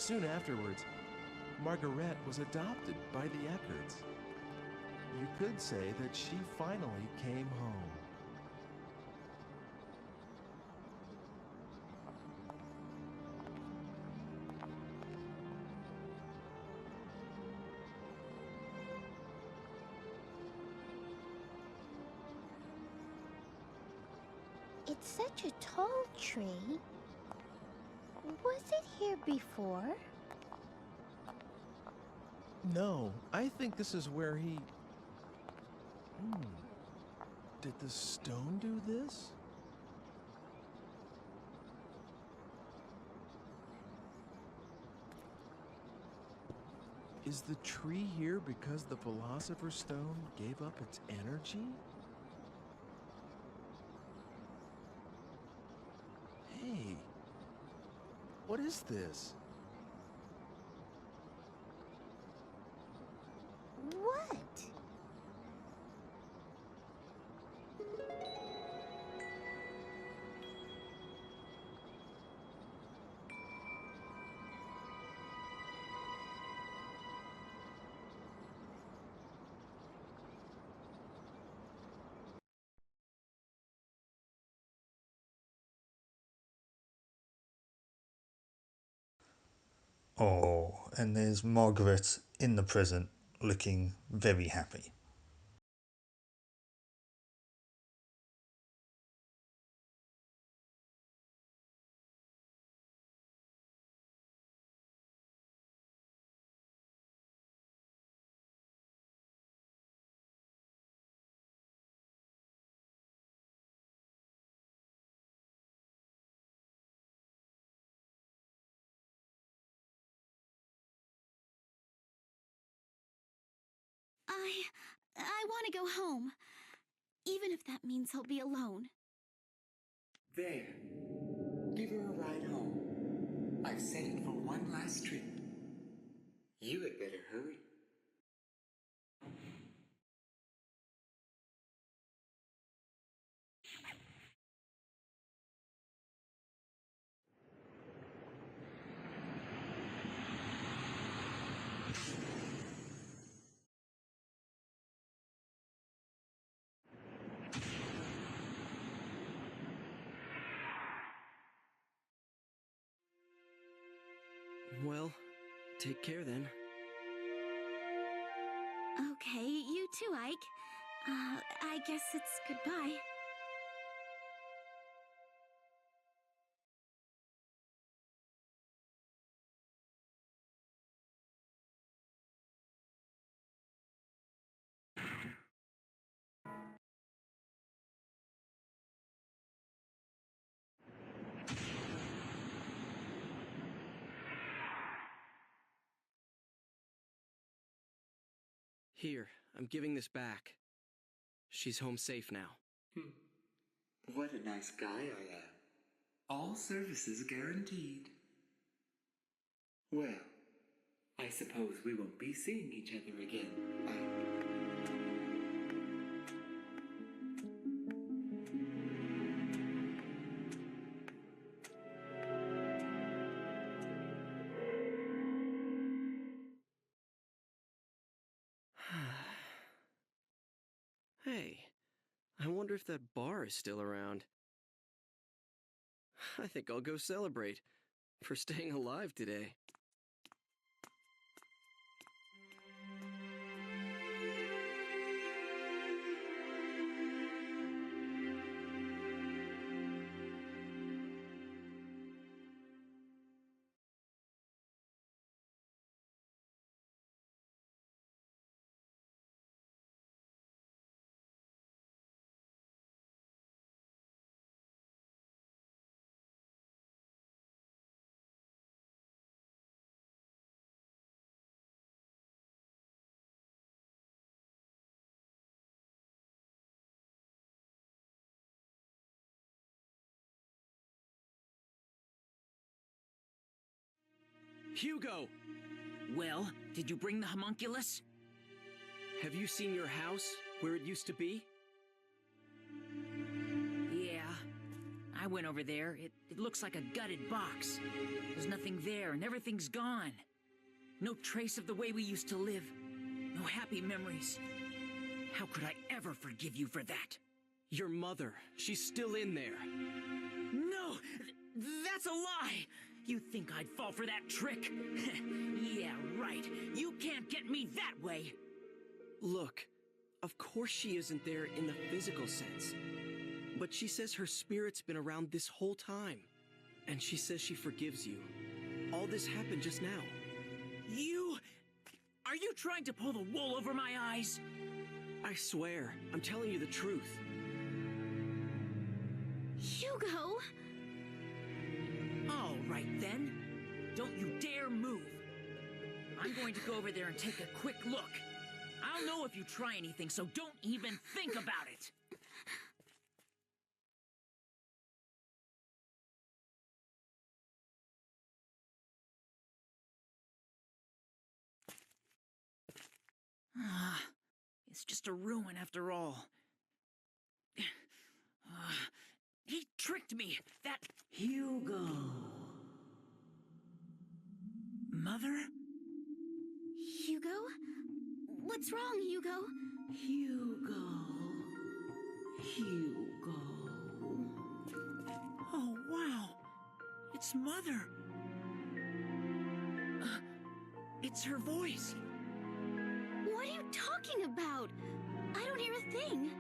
Soon afterwards, Margaret was adopted by the Eckarts. You could say that she finally came home. It's such a tall tree. Was it here before? No, I think this is where he... Did the stone do this? Is the tree here because the Philosopher's Stone gave up its energy? Hey, what is this? What? Oh, and there's Margaret in the present looking very happy. I want to go home. Even if that means I'll be alone. There. Give her a ride home. I've set it for one last trip. You had better hurry. Well, take care then. Okay, you too, Ike. I guess it's goodbye. Here, I'm giving this back. She's home safe now. What a nice guy I am. All services guaranteed. Well, I suppose we won't be seeing each other again, Hey, I wonder if that bar is still around. I think I'll go celebrate for staying alive today. Hugo! Well, did you bring the homunculus? Have you seen your house, where it used to be? Yeah. I I went over there. It looks like a gutted box. There's nothing there, and everything's gone. No trace of the way we used to live. No happy memories. How could I ever forgive you for that? Your mother, she's still in there. No! That's a lie! You think I'd fall for that trick? Yeah, right. You can't get me that way! Look, of course she isn't there in the physical sense. But she says her spirit's been around this whole time. And she says she forgives you. All this happened just now. You... Are you trying to pull the wool over my eyes? I swear, I'm telling you the truth. Hugo! All right, then. Don't you dare move. I'm going to go over there and take a quick look. I'll know if you try anything, so don't even think about it. It's just a ruin after all. He tricked me. That Hugo. Mother? Hugo? What's wrong, Hugo? Hugo. Hugo. Oh, wow. It's Mother. It's her voice. What are you talking about? I don't hear a thing.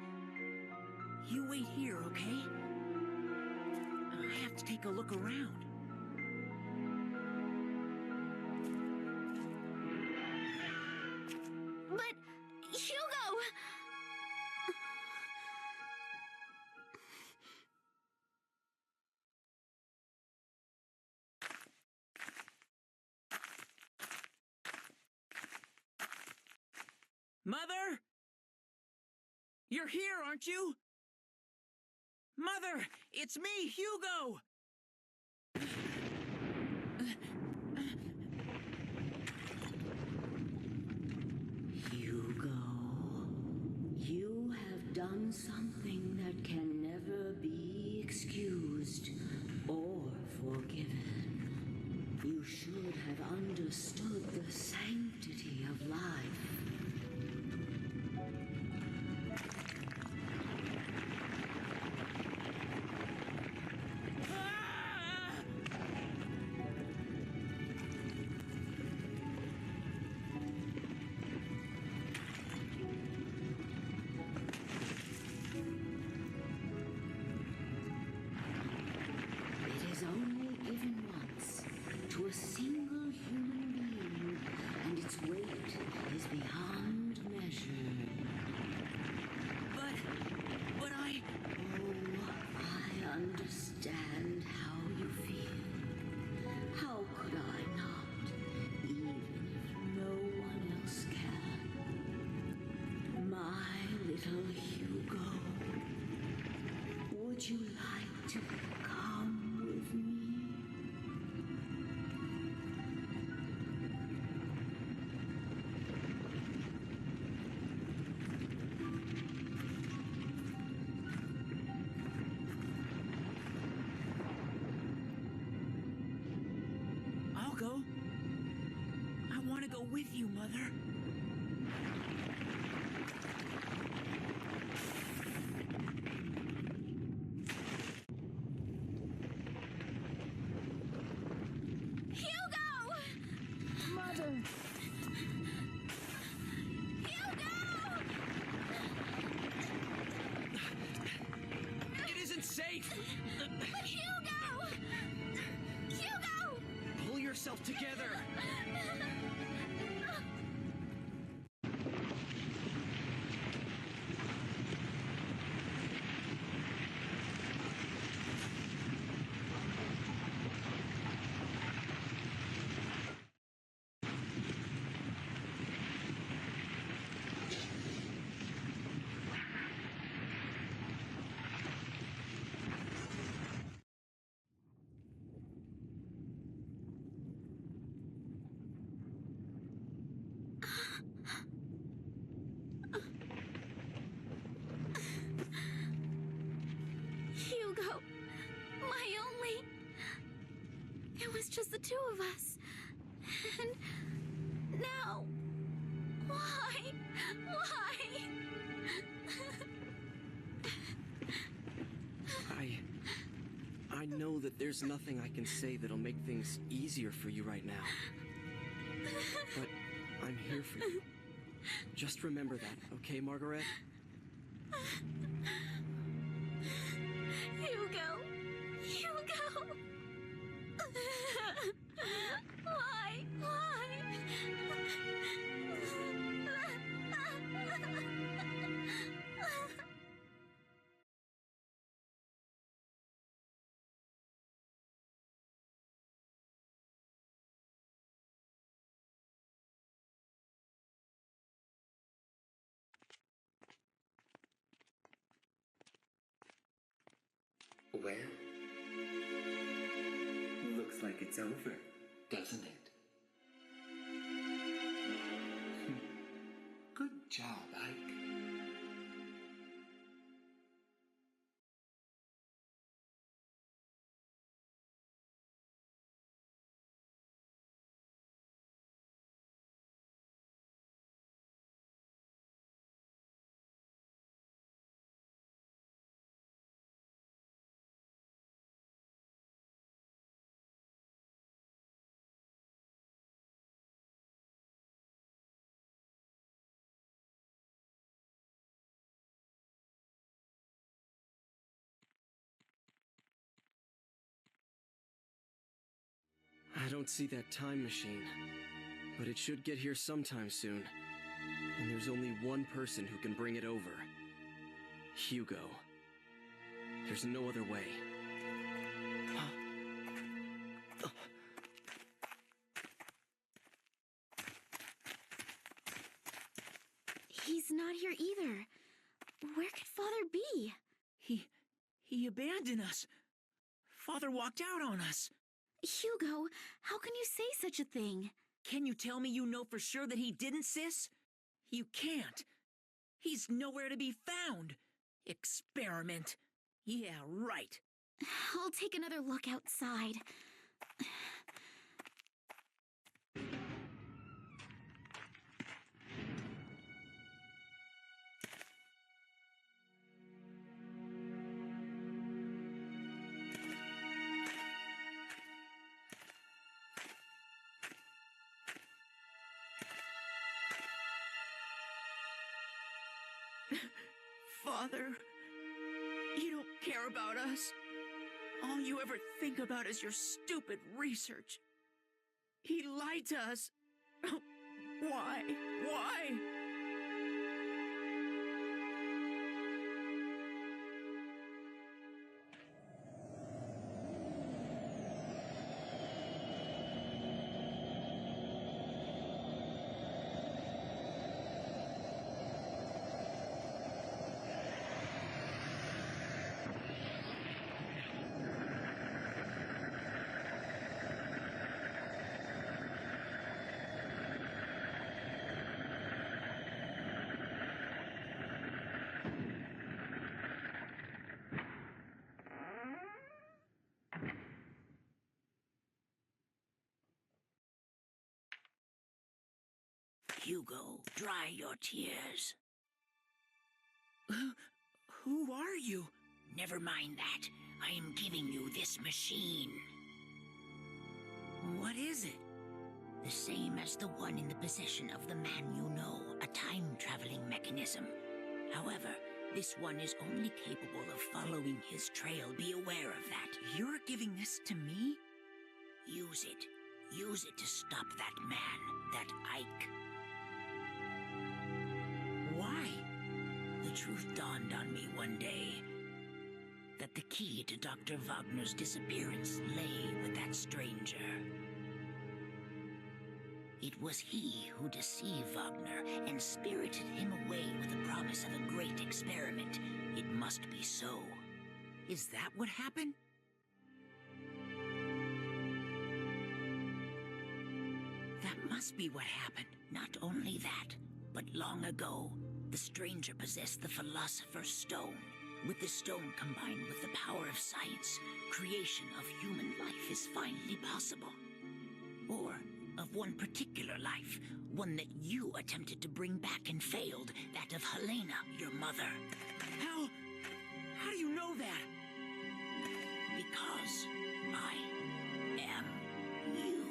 You wait here, okay? I have to take a look around. But, Hugo! Mother? You're here, aren't you? Mother, it's me, Hugo! Hugo, you have done something that can never be excused or forgiven. You should have understood the sanctity of life. A single human being, and its weight is beyond measure. But I... Oh, I understand how you feel. How could I not, even if no one else can? My little Hugo, would you like to come with me? Go. I want to go with you, Mother. Hugo! Mother! Hugo! It isn't safe! But Hugo! Hugo! Pull yourself together! just the two of us. And now, why? I know that there's nothing I can say that'll make things easier for you right now. But I'm here for you. Just remember that, okay, Margaret? Hugo! Why? Well, looks like it's over, doesn't it? Good job, Ike. I don't see that time machine, but it should get here sometime soon. And there's only one person who can bring it over. Hugo. There's no other way. He's not here either. Where could Father be? He abandoned us. Father walked out on us. Hugo, how can you say such a thing? Can you tell me you know for sure that he didn't, sis? You can't. He's nowhere to be found. Experiment. Yeah, right. I'll take another look outside. Father, you don't care about us. All you ever think about is your stupid research. He lied to us. Why? Why? Hugo, dry your tears. Who are you? Never mind that. I am giving you this machine. What is it? The same as the one in the possession of the man you know, a time-traveling mechanism. However, this one is only capable of following his trail. Be aware of that. You're giving this to me? Use it. Use it to stop that man, that Ike. Why? The truth dawned on me one day that the key to Dr. Wagner's disappearance lay with that stranger. It was he who deceived Wagner and spirited him away with the promise of a great experiment. It must be so. Is that what happened? That must be what happened. Not only that, but long ago, the stranger possessed the Philosopher's Stone. With the stone combined with the power of science, creation of human life is finally possible. of one particular life, one that you attempted to bring back and failed, that of Helena, your mother. How do you know that? Because I am you.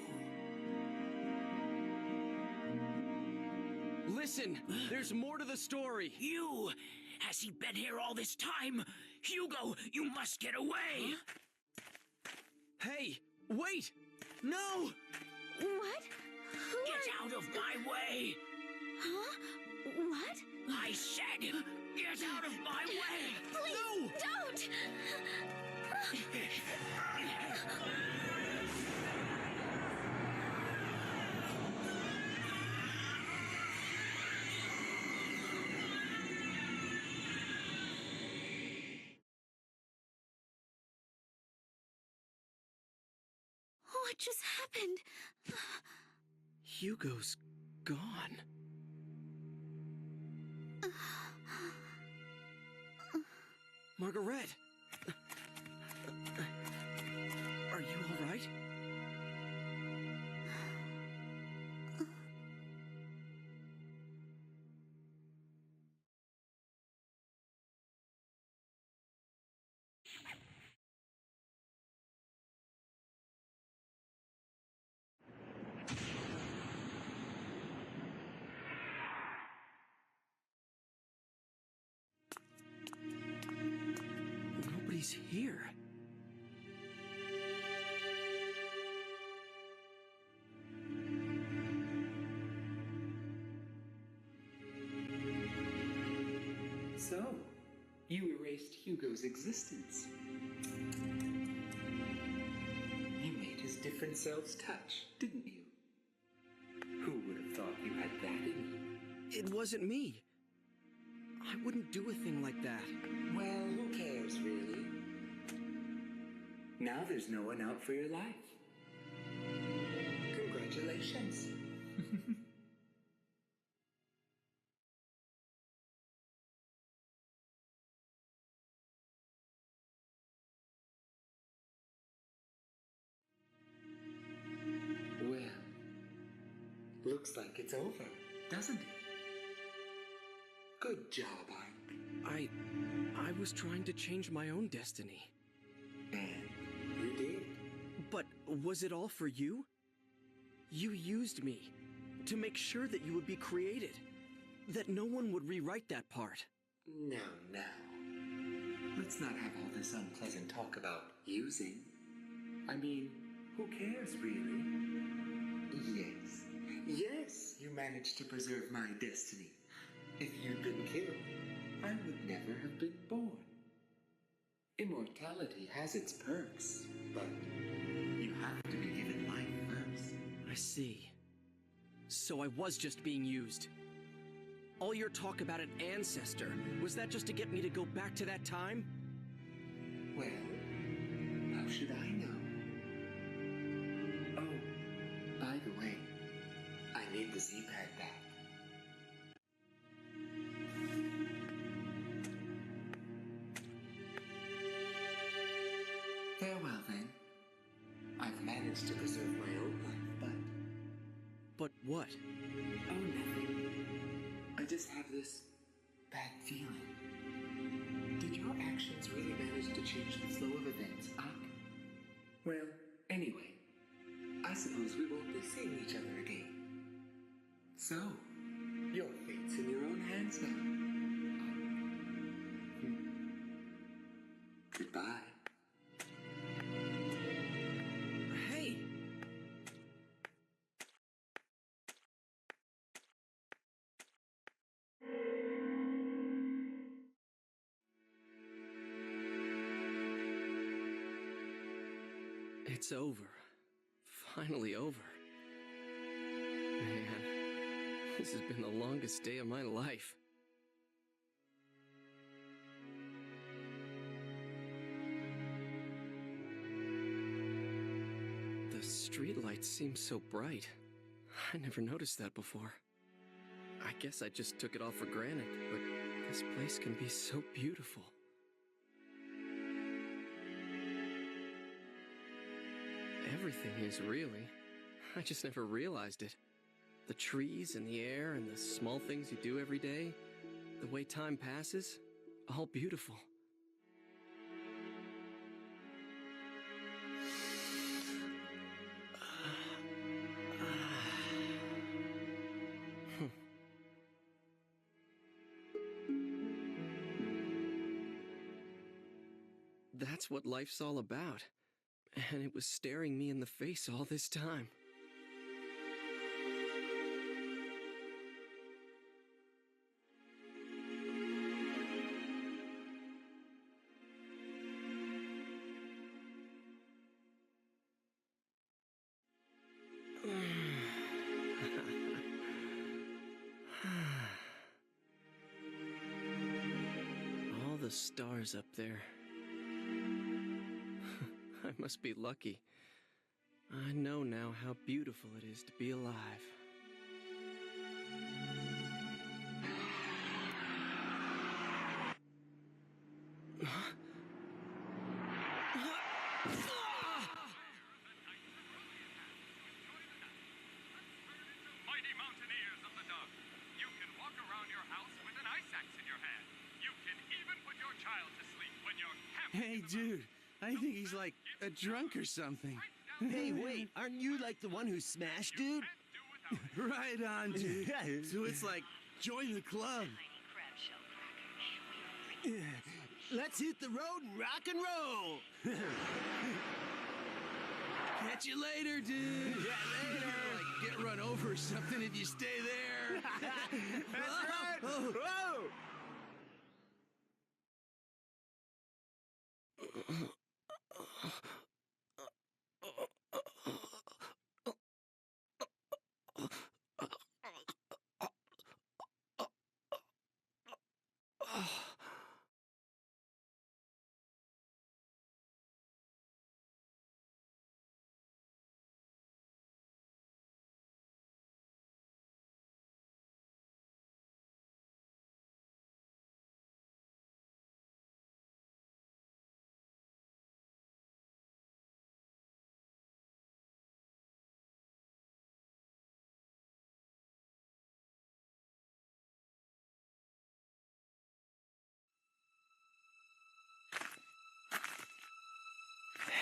Listen, there's more to the story. You! Has he been here all this time? Hugo, you must get away! Hey, wait! No! What? Get out of my way! Huh? What? I said, get out of my way! Please, No! don't! What just happened? Hugo's gone. Margaret! Are you all right? Nobody's here. So, you erased Hugo's existence. You made his different selves touch, didn't you? Who would have thought you had that in you? It wasn't me. I wouldn't do a thing like that. Well, who cares, really? Now there's no one out for your life. Congratulations. Well, looks like it's over, doesn't it? Good job, Ike. I was trying to change my own destiny. And you did. But was it all for you? You used me to make sure that you would be created, that no one would rewrite that part. Now. Let's not have all this unpleasant talk about using. I mean, who cares, really? Yes, you managed to preserve my destiny. If you'd been killed, I would never have been born. Immortality has its perks, but you have to be given life first. I see. So I was just being used. All your talk about an ancestor, was that just to get me to go back to that time? Well, how should I know? Oh, by the way, I need the Z-pad back. Farewell, then. I've managed to preserve my own life, But what? Oh, nothing. I just have this bad feeling. Did your actions really manage to change the flow of events, Ike? Well, anyway, I suppose we won't be seeing each other again. So, your fate's in your own hands now. Goodbye. Hey! It's over. Finally over. Man, this has been the longest day of my life. The streetlights seem so bright. I never noticed that before. I guess I just took it all for granted, but this place can be so beautiful. Everything is really. I just never realized it. The trees and the air and the small things you do every day, the way time passes, all beautiful. That's what life's all about. And it was staring me in the face all this time. All the stars up there. I must be lucky. I know now how beautiful it is to be alive. Mighty mountaineers of the Dove, you can walk around your house with an ice axe in your hand. You can even put your child to sleep when you're camping. Hey, dude. I think he's like a drunk or something. Hey, wait, aren't you like the one who smashed, dude? Right on, dude. So it's like, join the club. Let's hit the road and rock and roll. Catch you later, dude. Yeah, later. Like, get run over or something if you stay there. That's right. Whoa.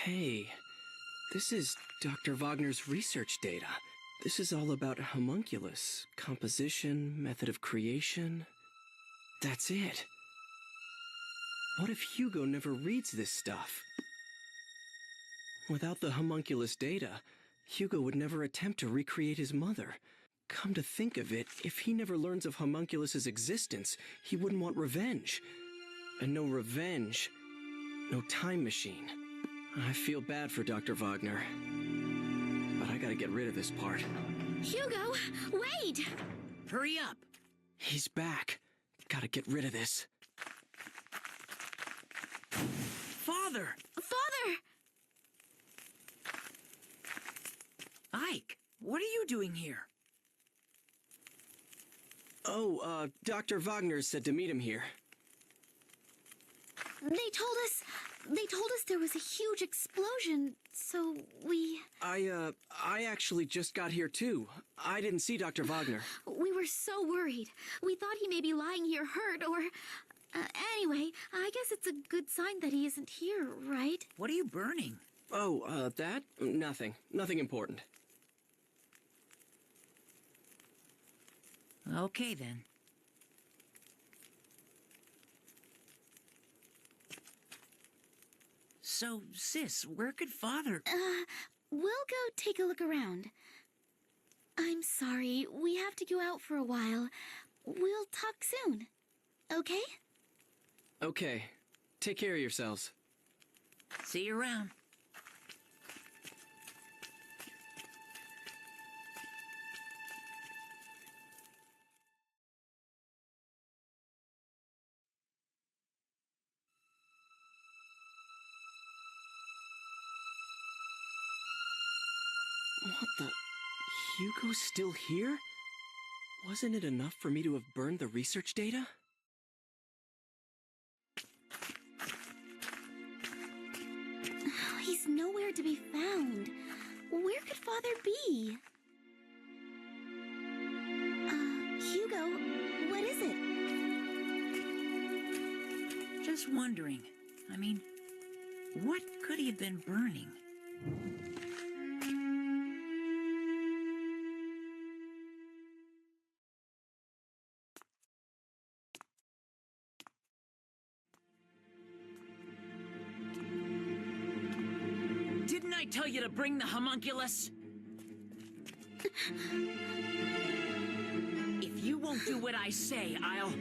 Hey, this is Dr. Wagner's research data. This is all about homunculus, composition, method of creation. That's it. What if Hugo never reads this stuff? Without the homunculus data, Hugo would never attempt to recreate his mother. Come to think of it, if he never learns of homunculus's existence, he wouldn't want revenge. And no revenge, no time machine. I feel bad for Dr. Wagner, but I gotta get rid of this part. Hugo, wait! Hurry up! He's back. Gotta get rid of this. Father! Father! Ike, what are you doing here? Oh, Dr. Wagner said to meet him here. They told us there was a huge explosion, so we... I actually just got here too. I didn't see Dr. Wagner. We were so worried. We thought he may be lying here hurt, or... anyway, I guess it's a good sign that he isn't here, right? What are you burning? Oh, that? Nothing. Nothing important. Okay, then. So, sis, where could Father... We'll go take a look around. I'm sorry, we have to go out for a while. We'll talk soon, okay? Okay. Take care of yourselves. See you around. What the... Hugo's still here? Wasn't it enough for me to have burned the research data? He's nowhere to be found. Where could Father be? Hugo, what is it? Just wondering. I mean, what could he have been burning? Didn't I tell you to bring the homunculus? If you won't do what I say, I'll...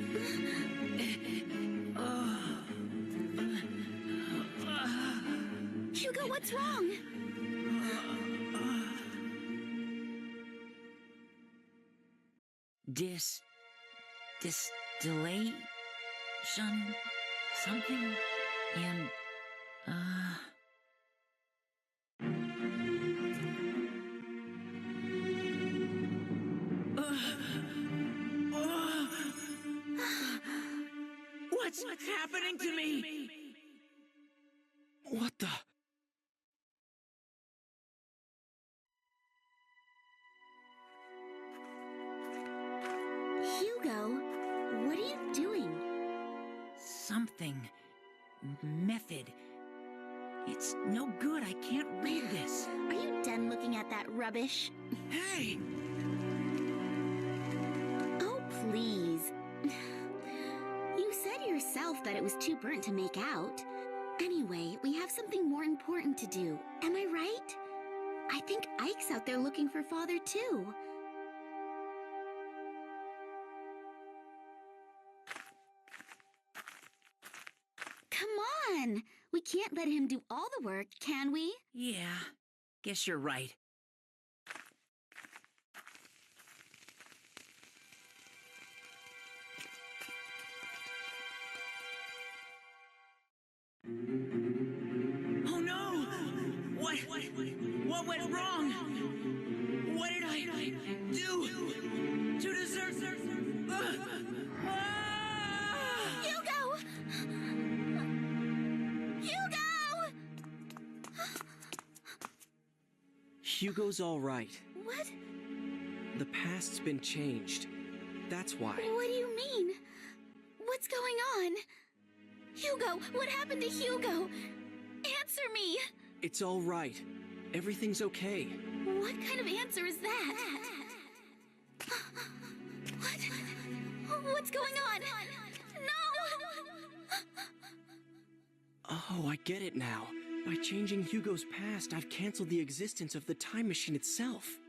Hugo, what's wrong? Distillation? Something? And, What's happening to me? What the? Hugo, what are you doing? Something. Method. It's no good. I can't read this. Are you done looking at that rubbish? Hey! Oh, please. You said yourself that it was too burnt to make out. Anyway, we have something more important to do. Am I right? I think Ike's out there looking for Father, too. Come on! We can't let him do all the work, can we? Yeah, guess you're right. Oh no! What went wrong? What did I do to deserve... Hugo! Hugo! Hugo's all right. What? The past's been changed. That's why. What do you mean? What's going on? Hugo, what happened to Hugo? Answer me! It's all right. Everything's okay. What kind of answer is that? What's going on? No! Oh, I get it now. By changing Hugo's past, I've canceled the existence of the time machine itself.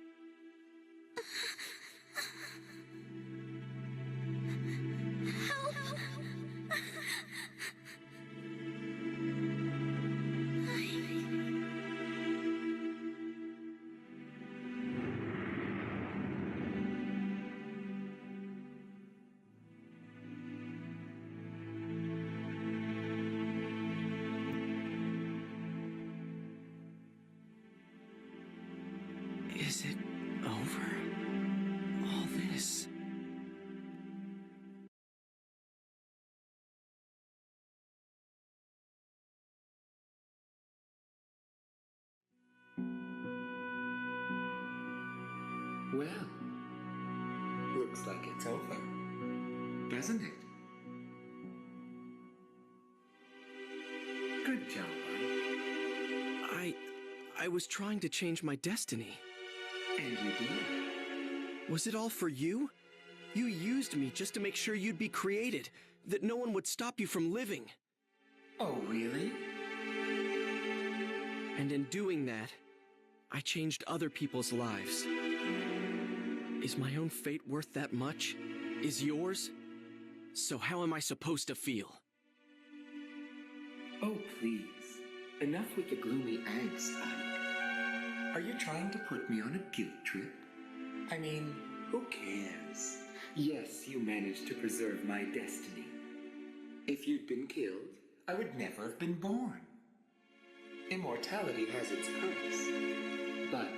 Help! Is it over? All this? Well, looks like it's over, doesn't it? Good job, Ike. I was trying to change my destiny. And you did. Was it all for you? You used me just to make sure you'd be created, that no one would stop you from living. Oh, really? And in doing that, I changed other people's lives. Is my own fate worth that much? Is yours? So how am I supposed to feel? Oh, please. Enough with the gloomy angst, Ike. Are you trying to put me on a guilt trip? I mean, who cares? Yes, you managed to preserve my destiny. If you'd been killed, I would never have been born. Immortality has its perks, but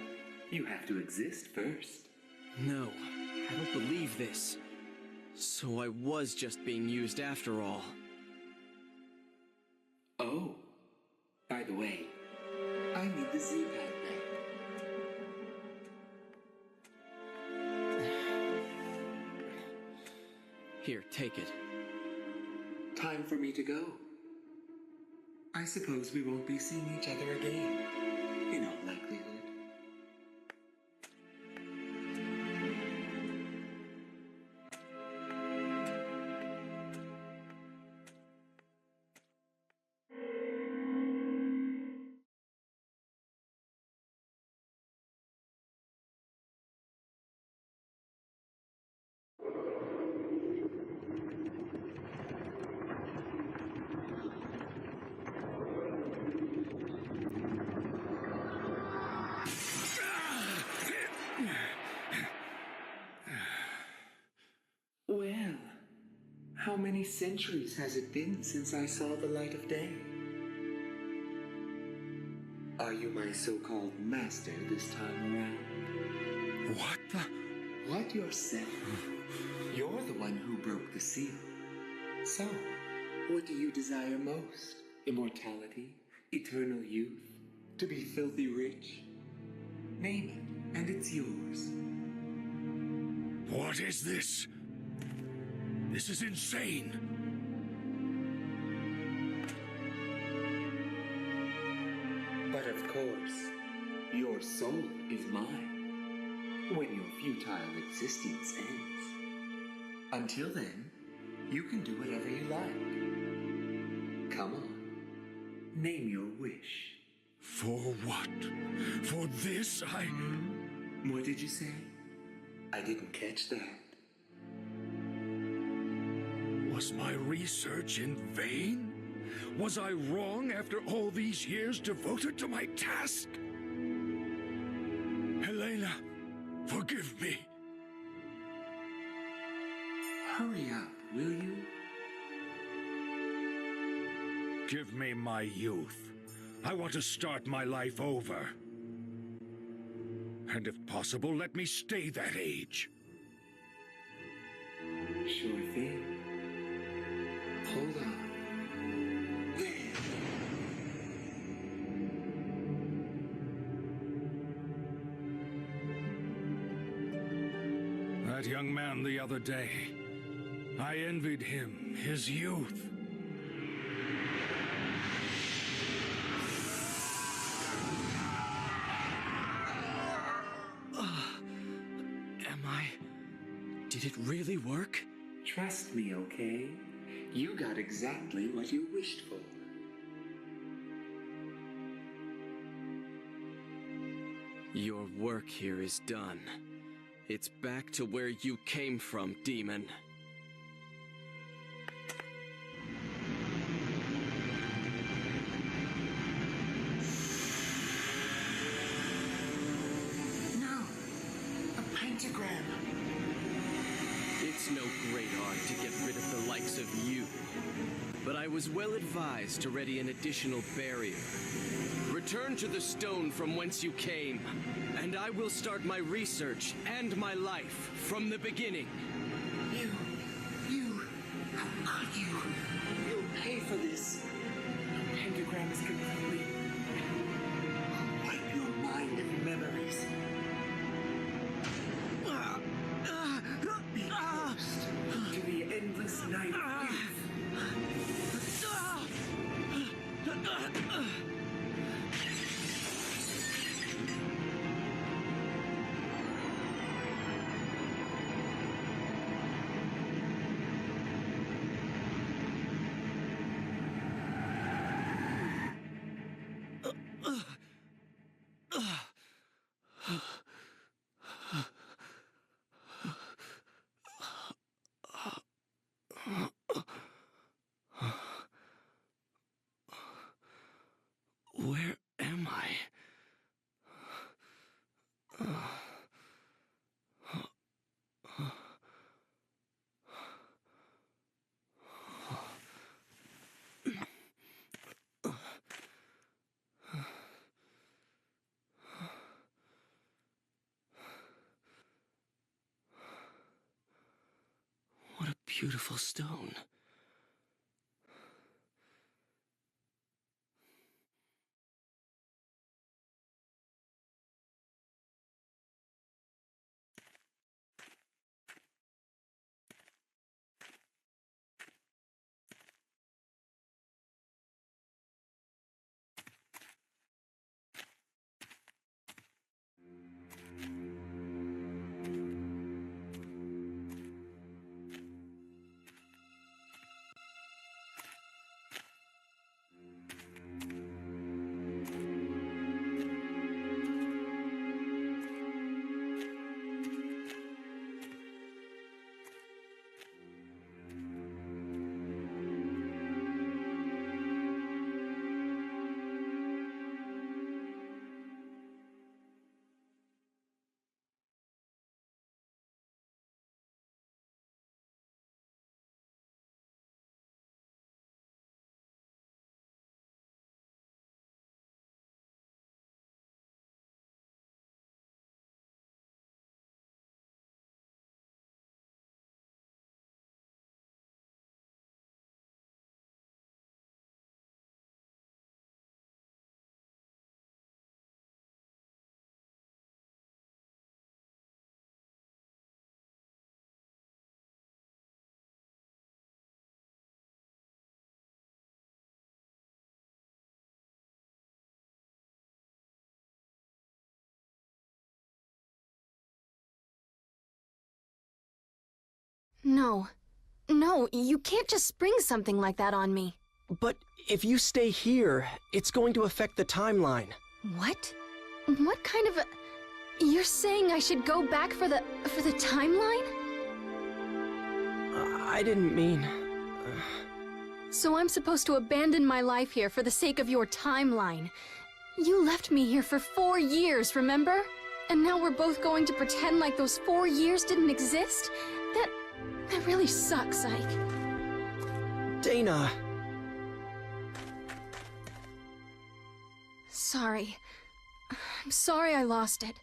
you have to exist first. No, I don't believe this. So I was just being used after all. Oh, by the way, I need the Z-Pad back. Here, take it. Time for me to go. I suppose we won't be seeing each other again, in all likelihood. Well, how many centuries has it been since I saw the light of day? Are you my so-called master this time around? What the? What yourself? You're the one who broke the seal. So, what do you desire most? Immortality? Eternal youth? To be filthy rich? Name it, and it's yours. What is this? This is insane. But of course, your soul is mine when your futile existence ends. Until then, you can do whatever you like. Come on, name your wish. For what? For this, What did you say? I didn't catch that. Was my research in vain? Was I wrong after all these years devoted to my task? Helena, forgive me. Hurry up, will you? Give me my youth. I want to start my life over. And if possible, let me stay that age. Sure thing. Hold on. That young man the other day, I envied him, his youth. Did it really work? Trust me, okay? You got exactly what you wished for. Your work here is done. It's back to where you came from, demon. No! A pentagram! It's no great art to get rid of the likes of you. But I was well advised to ready an additional barrier. Return to the stone from whence you came, and I will start my research and my life from the beginning. How could you? You'll pay for this. The pentagram is complete. I'll wipe your mind of memories. Be close to the endless night of youth. Where am I? What a beautiful stone. No. No, you can't just spring something like that on me. But if you stay here, it's going to affect the timeline. What? What kind of a... You're saying I should go back for the timeline? I didn't mean... So I'm supposed to abandon my life here for the sake of your timeline. You left me here for 4 years, remember? And now we're both going to pretend like those 4 years didn't exist? That really sucks, Ike. Dana! Sorry. I'm sorry I lost it.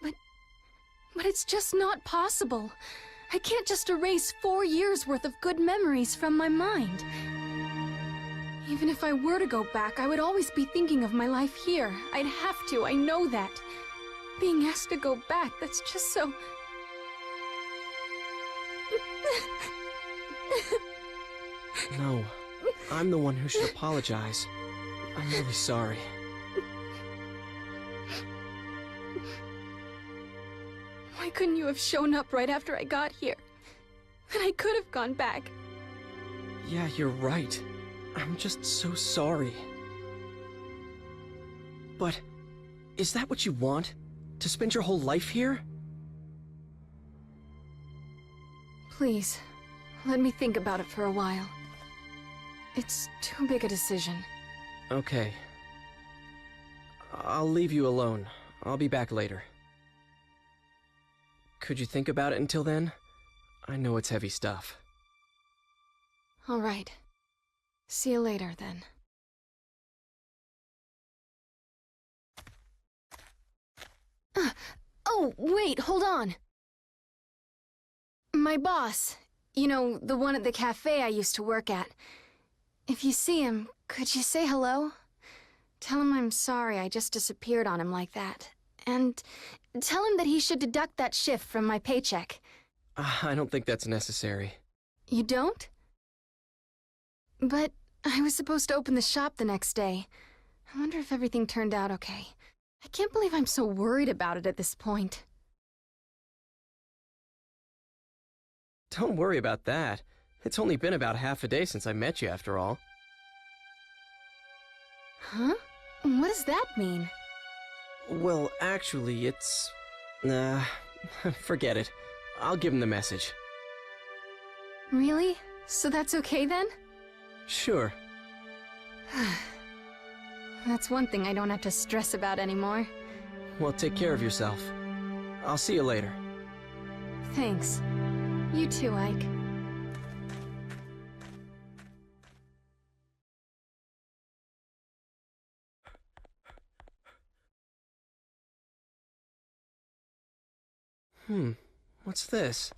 But it's just not possible. I can't just erase 4 years' worth of good memories from my mind. Even if I were to go back, I would always be thinking of my life here. I'd have to, I know that. Being asked to go back, that's just so... No, I'm the one who should apologize. I'm really sorry. Why couldn't you have shown up right after I got here? Then I could have gone back. Yeah, you're right. I'm just so sorry. But, is that what you want? To spend your whole life here? Please, let me think about it for a while. It's too big a decision. Okay. I'll leave you alone. I'll be back later. Could you think about it until then? I know it's heavy stuff. All right. See you later, then. Oh, wait, hold on. My boss. You know, the one at the cafe I used to work at. If you see him, could you say hello? Tell him I'm sorry I just disappeared on him like that. And tell him that he should deduct that shift from my paycheck. I don't think that's necessary. You don't? But I was supposed to open the shop the next day. I wonder if everything turned out okay. I can't believe I'm so worried about it at this point. Don't worry about that. It's only been about half a day since I met you, after all. Huh? What does that mean? Well, actually, it's... forget it. I'll give him the message. Really? So that's okay then? Sure. That's one thing I don't have to stress about anymore. Well, take care of yourself. I'll see you later. Thanks. You too, Ike. What's this?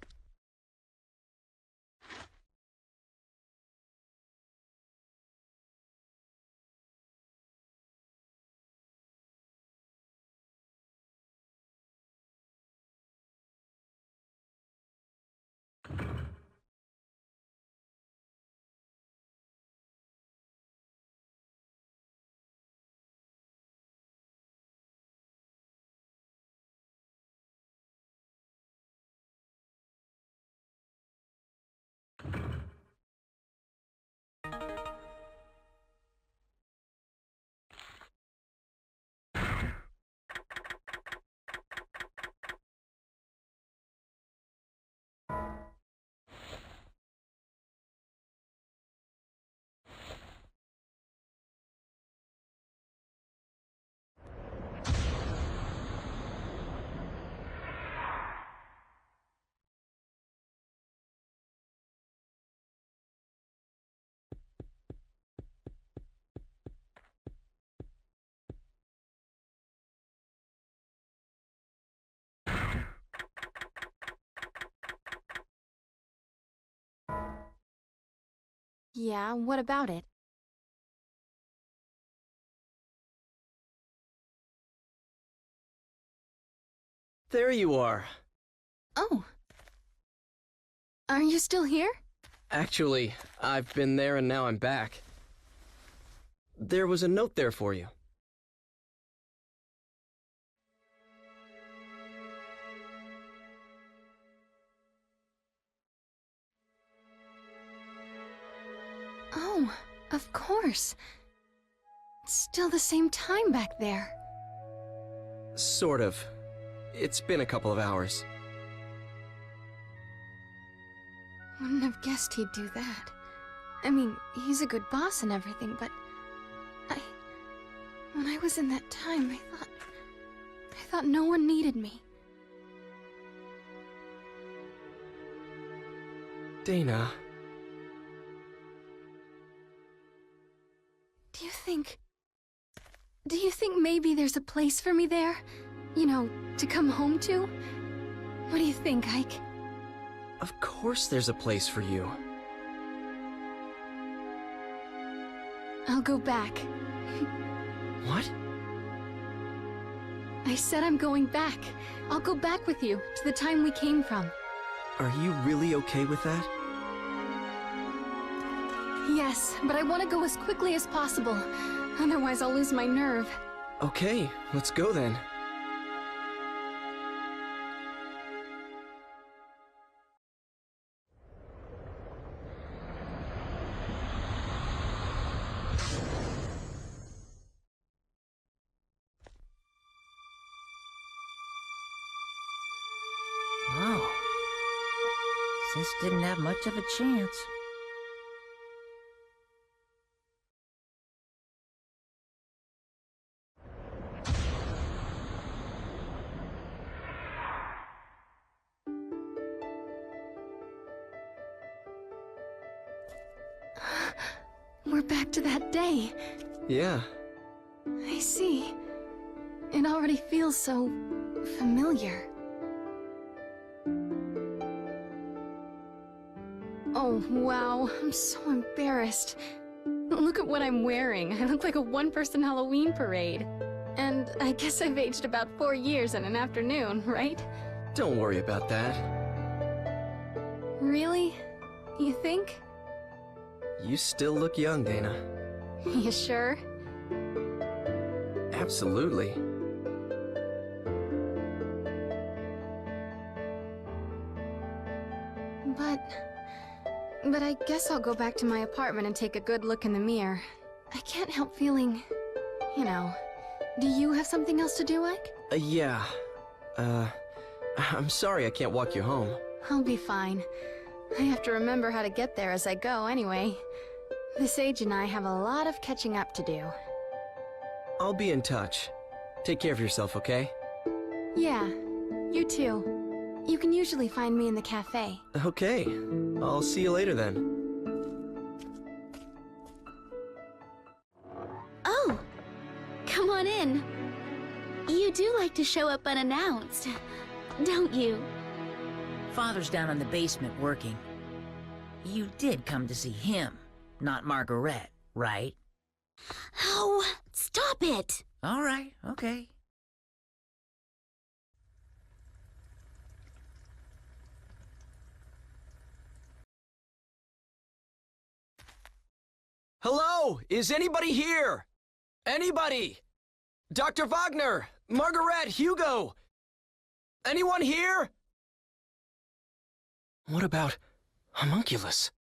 Yeah, what about it? There you are. Oh. Are you still here? Actually, I've been there and now I'm back. There was a note there for you. No, of course. It's still the same time back there. Sort of. It's been a couple of hours. Wouldn't have guessed he'd do that. I mean, he's a good boss and everything, but when I was in that time, I thought no one needed me. Dana. Do you think maybe there's a place for me there? You know, to come home to? What do you think, Ike? Of course there's a place for you. I'll go back. What? I said I'm going back. I'll go back with you, to the time we came from. Are you really okay with that? Yes, but I want to go as quickly as possible. Otherwise I'll lose my nerve. Okay, let's go then. Wow. Sis didn't have much of a chance. We're back to that day. Yeah. I see. It already feels so familiar. Oh, wow. I'm so embarrassed. Look at what I'm wearing. I look like a one-person Halloween parade. And I guess I've aged about 4 years in an afternoon, right? Don't worry about that. Really? You think? You still look young, Dana. You sure? Absolutely. But I guess I'll go back to my apartment and take a good look in the mirror. I can't help feeling, you know. Do you have something else to do, Ike? Yeah. I'm sorry I can't walk you home. I'll be fine. I have to remember how to get there as I go anyway. This age and I have a lot of catching up to do. I'll be in touch. Take care of yourself, okay? Yeah, you too. You can usually find me in the cafe. Okay. I'll see you later then. Oh, come on in. You do like to show up unannounced, don't you? Father's down in the basement working. You did come to see him, not Margaret, right? Oh, stop it! All right, okay. Hello? Is anybody here? Anybody? Dr. Wagner! Margaret! Hugo! Anyone here? What about Homunculus?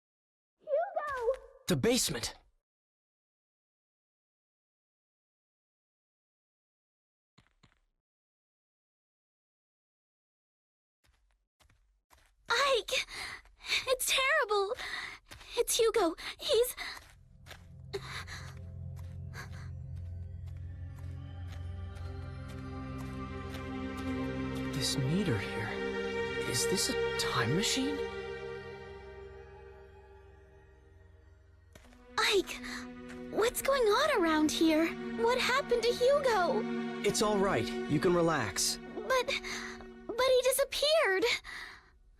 Hugo! The basement. Ike! It's terrible! It's Hugo. He's... This meter here... Is this a time machine? Ike! What's going on around here? What happened to Hugo? It's all right. You can relax. But he disappeared.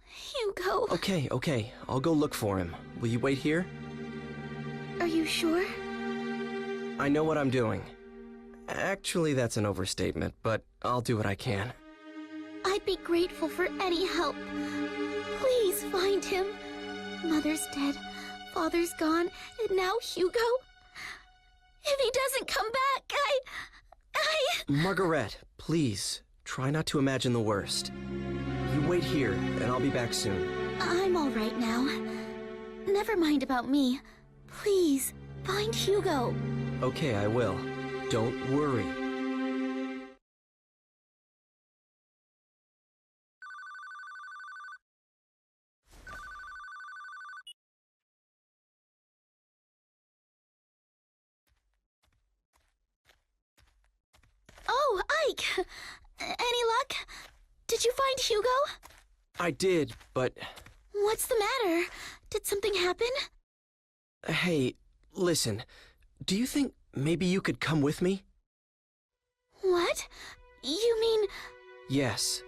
Hugo... Okay. I'll go look for him. Will you wait here? Are you sure? I know what I'm doing. Actually, that's an overstatement, but I'll do what I can. I'd be grateful for any help. Please find him. Mother's dead, Father's gone, and now Hugo. If he doesn't come back, Margaret, please, try not to imagine the worst. You wait here, and I'll be back soon. I'm all right now. Never mind about me. Please, find Hugo. Okay, I will. Don't worry. Oh, Ike! Any luck? Did you find Hugo? I did, but... What's the matter? Did something happen? Hey, listen. Do you think maybe you could come with me? What? You mean... Yes.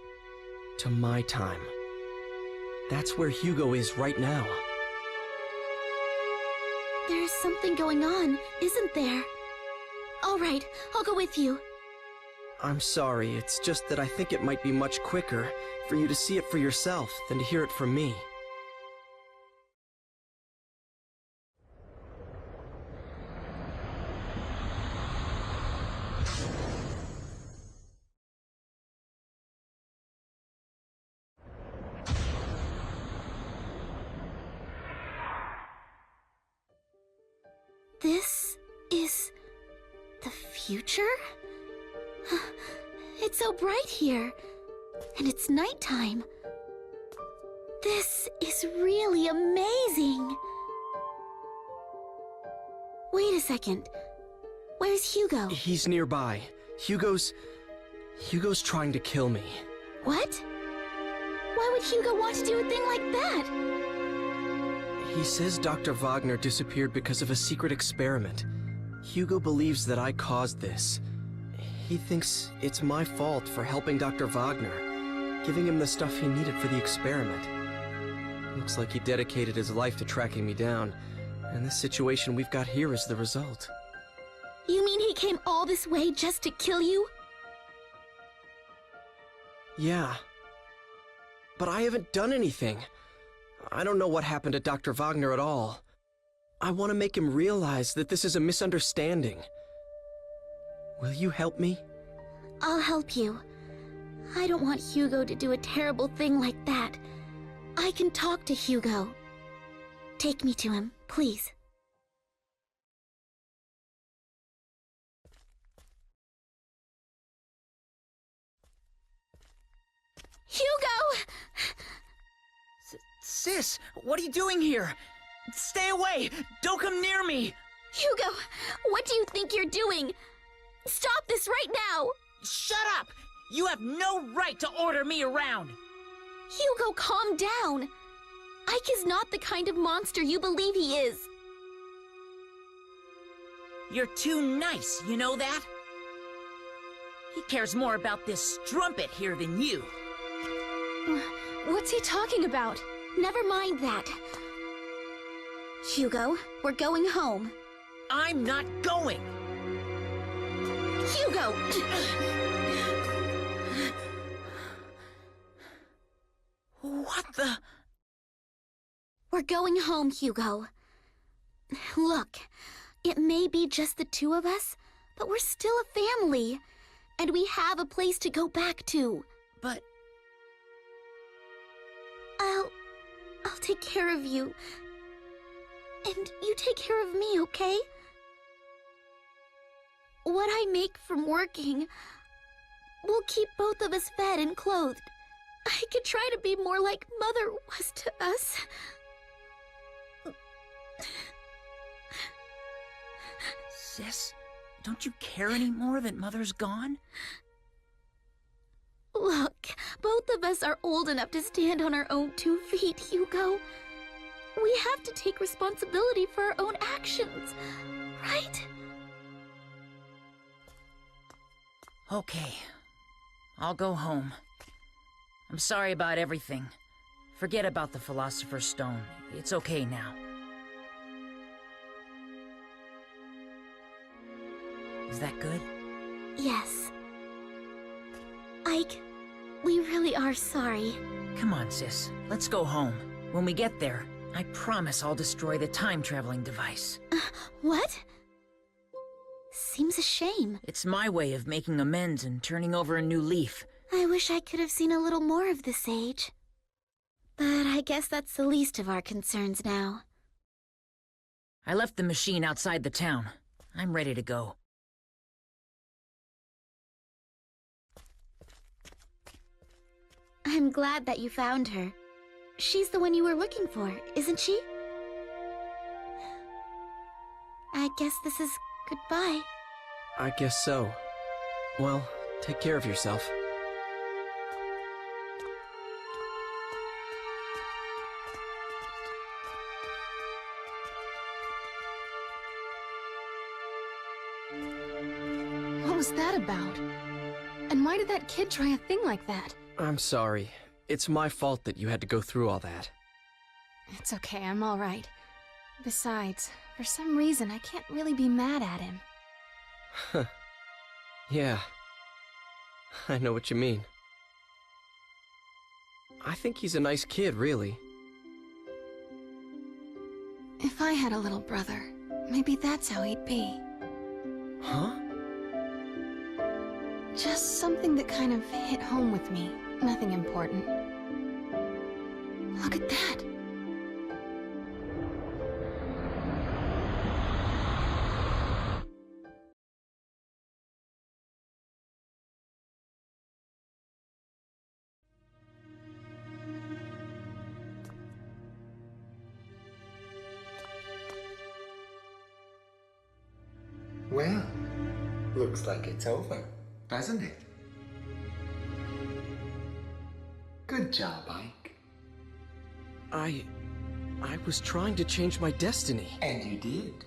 To my time. That's where Hugo is right now. There's something going on, isn't there? All right, I'll go with you. I'm sorry, it's just that I think it might be much quicker for you to see it for yourself than to hear it from me. This is the future? It's so bright here, and it's nighttime. This is really amazing. Wait a second. Where's Hugo? He's nearby. Hugo's trying to kill me. What? Why would Hugo want to do a thing like that? He says Dr. Wagner disappeared because of a secret experiment. Hugo believes that I caused this. He thinks it's my fault for helping Dr. Wagner, giving him the stuff he needed for the experiment. Looks like he dedicated his life to tracking me down, and this situation we've got here is the result. You mean he came all this way just to kill you? Yeah. But I haven't done anything. I don't know what happened to Dr. Wagner at all. I want to make him realize that this is a misunderstanding. Will you help me? I'll help you. I don't want Hugo to do a terrible thing like that. I can talk to Hugo. Take me to him, please. Hugo! Sis, what are you doing here? Stay away! Don't come near me! Hugo, what do you think you're doing? Stop this right now! Shut up! You have no right to order me around! Hugo, calm down. Ike is not the kind of monster you believe he is. You're too nice, you know that? He cares more about this strumpet here than you. What's he talking about? Never mind that. Hugo, we're going home. I'm not going! Hugo! What the? We're going home, Hugo. Look, it may be just the two of us, but we're still a family. And we have a place to go back to. But... I'll take care of you. And you take care of me, okay? What I make from working will keep both of us fed and clothed. I could try to be more like Mother was to us. Sis, don't you care anymore that Mother's gone? Look, both of us are old enough to stand on our own 2 feet, Hugo. We have to take responsibility for our own actions, right? Okay. I'll go home. I'm sorry about everything. Forget about the Philosopher's Stone. It's okay now. Is that good? Yes. Ike, we really are sorry. Come on, sis. Let's go home. When we get there, I promise I'll destroy the time-traveling device. What? Seems a shame. It's my way of making amends and turning over a new leaf. I wish I could have seen a little more of the sage. But I guess that's the least of our concerns now. I left the machine outside the town. I'm ready to go. I'm glad that you found her. She's the one you were looking for, isn't she? I guess this is goodbye. I guess so. Well, take care of yourself. What was that about? And why did that kid try a thing like that? I'm sorry. It's my fault that you had to go through all that. It's okay, I'm alright. Besides, for some reason, I can't really be mad at him. Huh. Yeah. I know what you mean. I think he's a nice kid, really. If I had a little brother, maybe that's how he'd be. Huh? Just something that kind of hit home with me. Nothing important. Look at that! Well, looks like it's over, doesn't it? Good job, Ike. I was trying to change my destiny. And you did.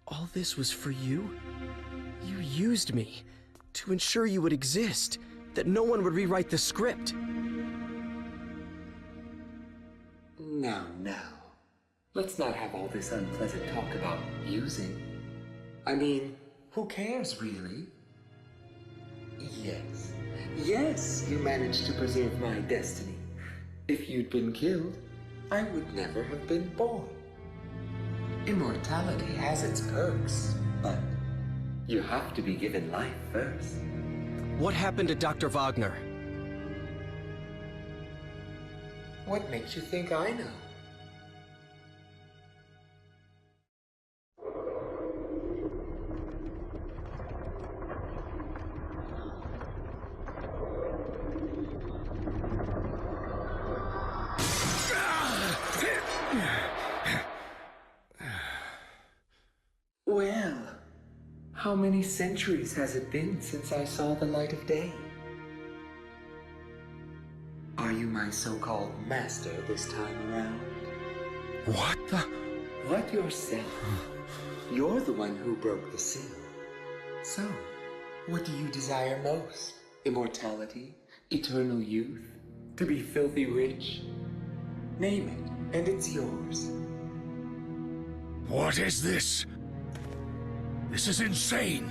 All this was for you? You used me to ensure you would exist, that no one would rewrite the script. Now. Let's not have all this unpleasant talk about using. I mean, who cares, really? Yes, you managed to preserve my destiny. If you'd been killed, I would never have been born. Immortality has its perks, but you have to be given life first. What happened to Dr. Wagner? What makes you think I know? Well, how many centuries has it been since I saw the light of day? Are you my so-called master this time around? What the? What yourself? You're the one who broke the seal. So, what do you desire most? Immortality? Eternal youth? To be filthy rich? Name it, and it's yours. What is this? This is insane!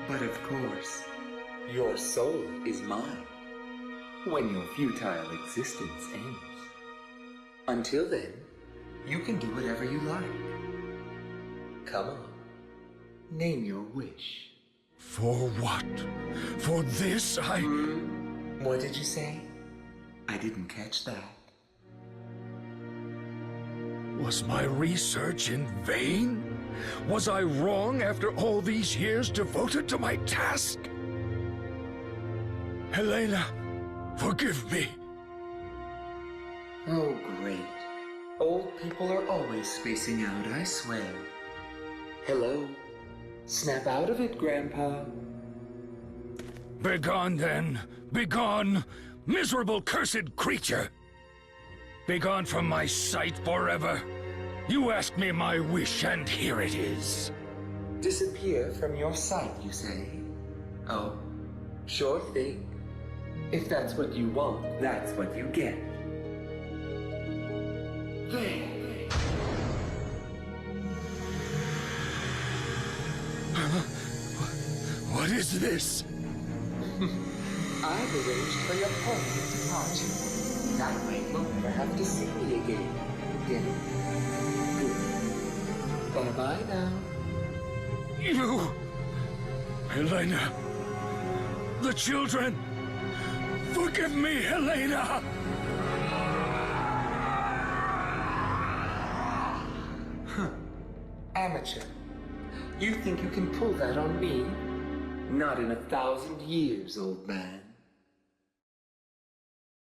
But of course, your soul is mine when your futile existence ends. Until then, you can do whatever you like. Come on, name your wish. For what? For this, What did you say? I didn't catch that. Was my research in vain? Was I wrong after all these years devoted to my task? Helena, forgive me. Oh, great. Old people are always spacing out, I swear. Hello. Snap out of it, Grandpa. Begone then, begone, miserable cursed creature. Begone from my sight forever. You asked me my wish, and here it is. Disappear from your sight, you say? Oh, sure thing. If that's what you want, that's what you get. There. What is this? I've arranged for your permanent departure. That way you'll never have to see me again. Get it? Good. Bye-bye now. You! Helena! The children! Forgive me, Helena! Huh. Amateur. You think you can pull that on me? Not in 1,000 years, old man.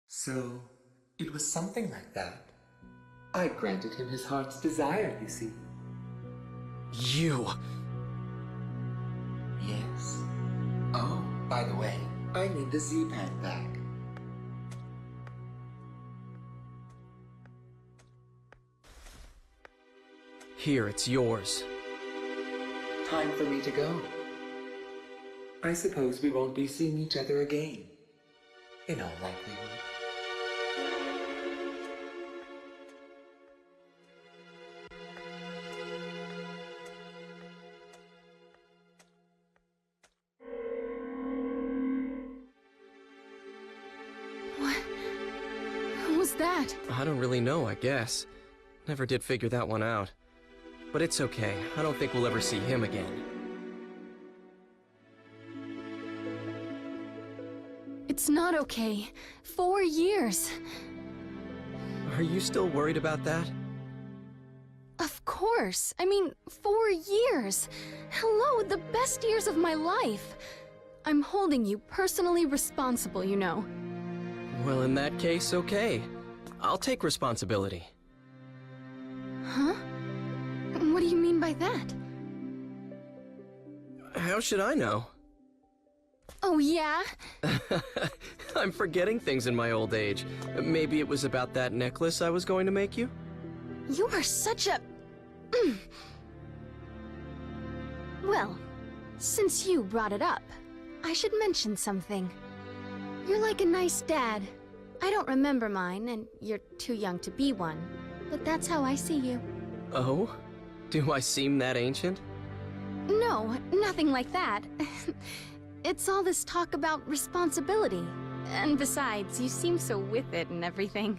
So, it was something like that. I granted him his heart's desire, you see. You! Yes. Oh, by the way, I need the Z-Pad back. Here, it's yours. Time for me to go. I suppose we won't be seeing each other again. In all likelihood. What was that? I don't really know, I guess. Never did figure that one out. But it's okay. I don't think we'll ever see him again. It's not okay. 4 years. Are you still worried about that? Of course. I mean, 4 years. Hello, the best years of my life. I'm holding you personally responsible, you know. Well, in that case, okay. I'll take responsibility. Huh? What do you mean by that? How should I know? Oh, yeah? I'm forgetting things in my old age. Maybe it was about that necklace I was going to make you? You are such a... Well, since you brought it up, I should mention something. You're like a nice dad. I don't remember mine, and you're too young to be one. But that's how I see you. Oh? Do I seem that ancient? No, nothing like that. It's all this talk about responsibility. And besides, you seem so with it and everything.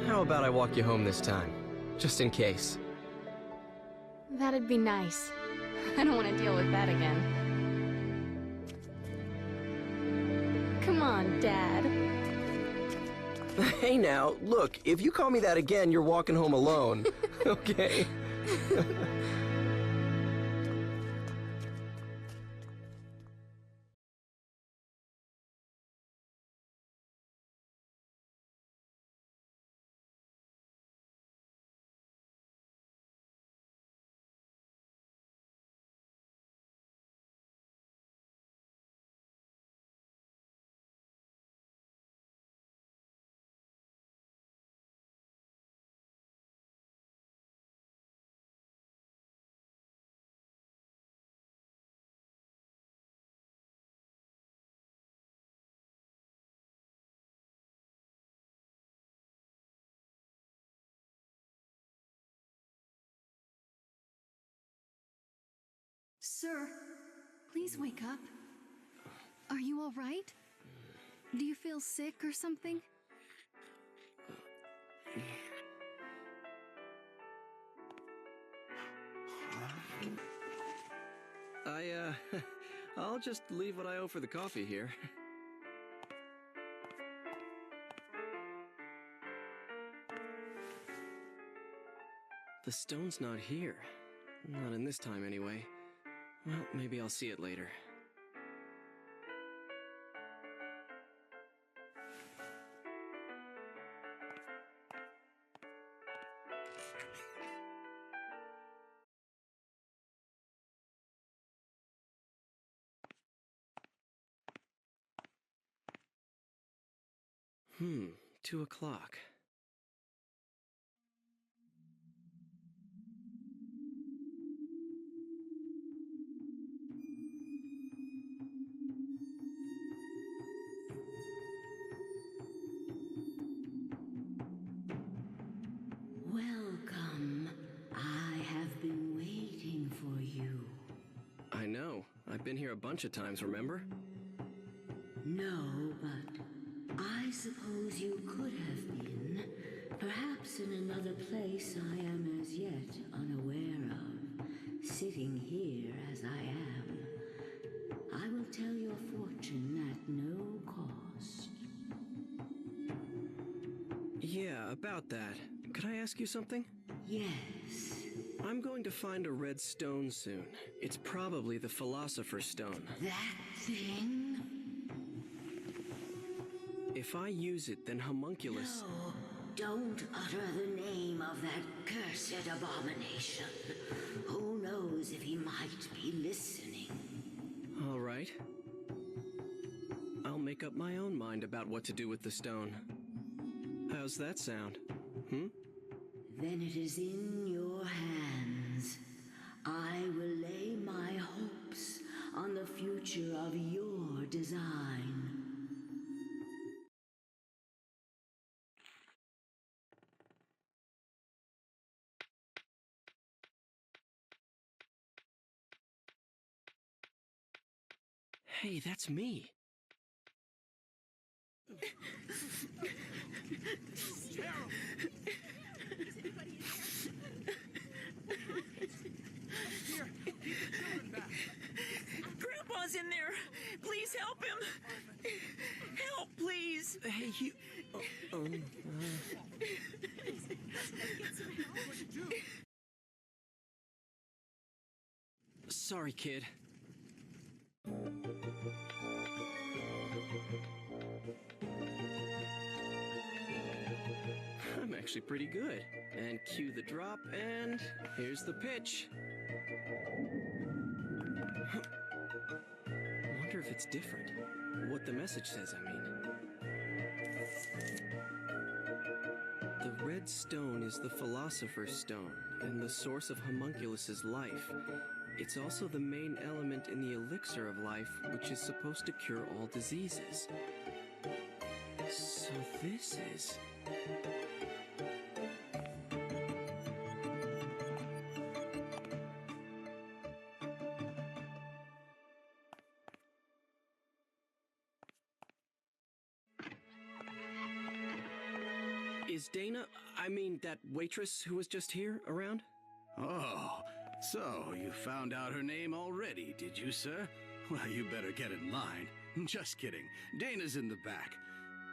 How about I walk you home this time? Just in case. That'd be nice. I don't want to deal with that again. Come on, Dad. Hey now, look, if you call me that again, you're walking home alone. Okay? Sir, please wake up. Are you all right? Do you feel sick or something? I'll just leave what I owe for the coffee here. The stone's not here. Not in this time, anyway. Well, maybe I'll see it later. Hmm, 2 o'clock. Welcome. I have been waiting for you. I know. I've been here a bunch of times, remember? No, but I suppose you could have been. Perhaps in another place I am as yet unaware of, sitting here as I am. I will tell your fortune at no cost. Yeah, about that. Could I ask you something? Yes. I'm going to find a red stone soon. It's probably the Philosopher's Stone. That thing? If I use it, then Homunculus... No, don't utter the name of that cursed abomination. Who knows if he might be listening? All right. I'll make up my own mind about what to do with the stone. How's that sound? Then it is in your hands. I will lay my hopes on the future of your design. Hey, that's me. Grandpa's in there. Please help him. Help, please. Hey, you... Sorry, kid. I'm actually pretty good. And cue the drop, and here's the pitch. I wonder if it's different. What the message says, I mean. The red stone is the Philosopher's Stone, and the source of Homunculus's life. It's also the main element in the elixir of life, which is supposed to cure all diseases. So this is... Is Dana, I mean that waitress who was just here, around? Oh, so you found out her name already, did you, sir? Well, you better get in line. Just kidding. Dana's in the back.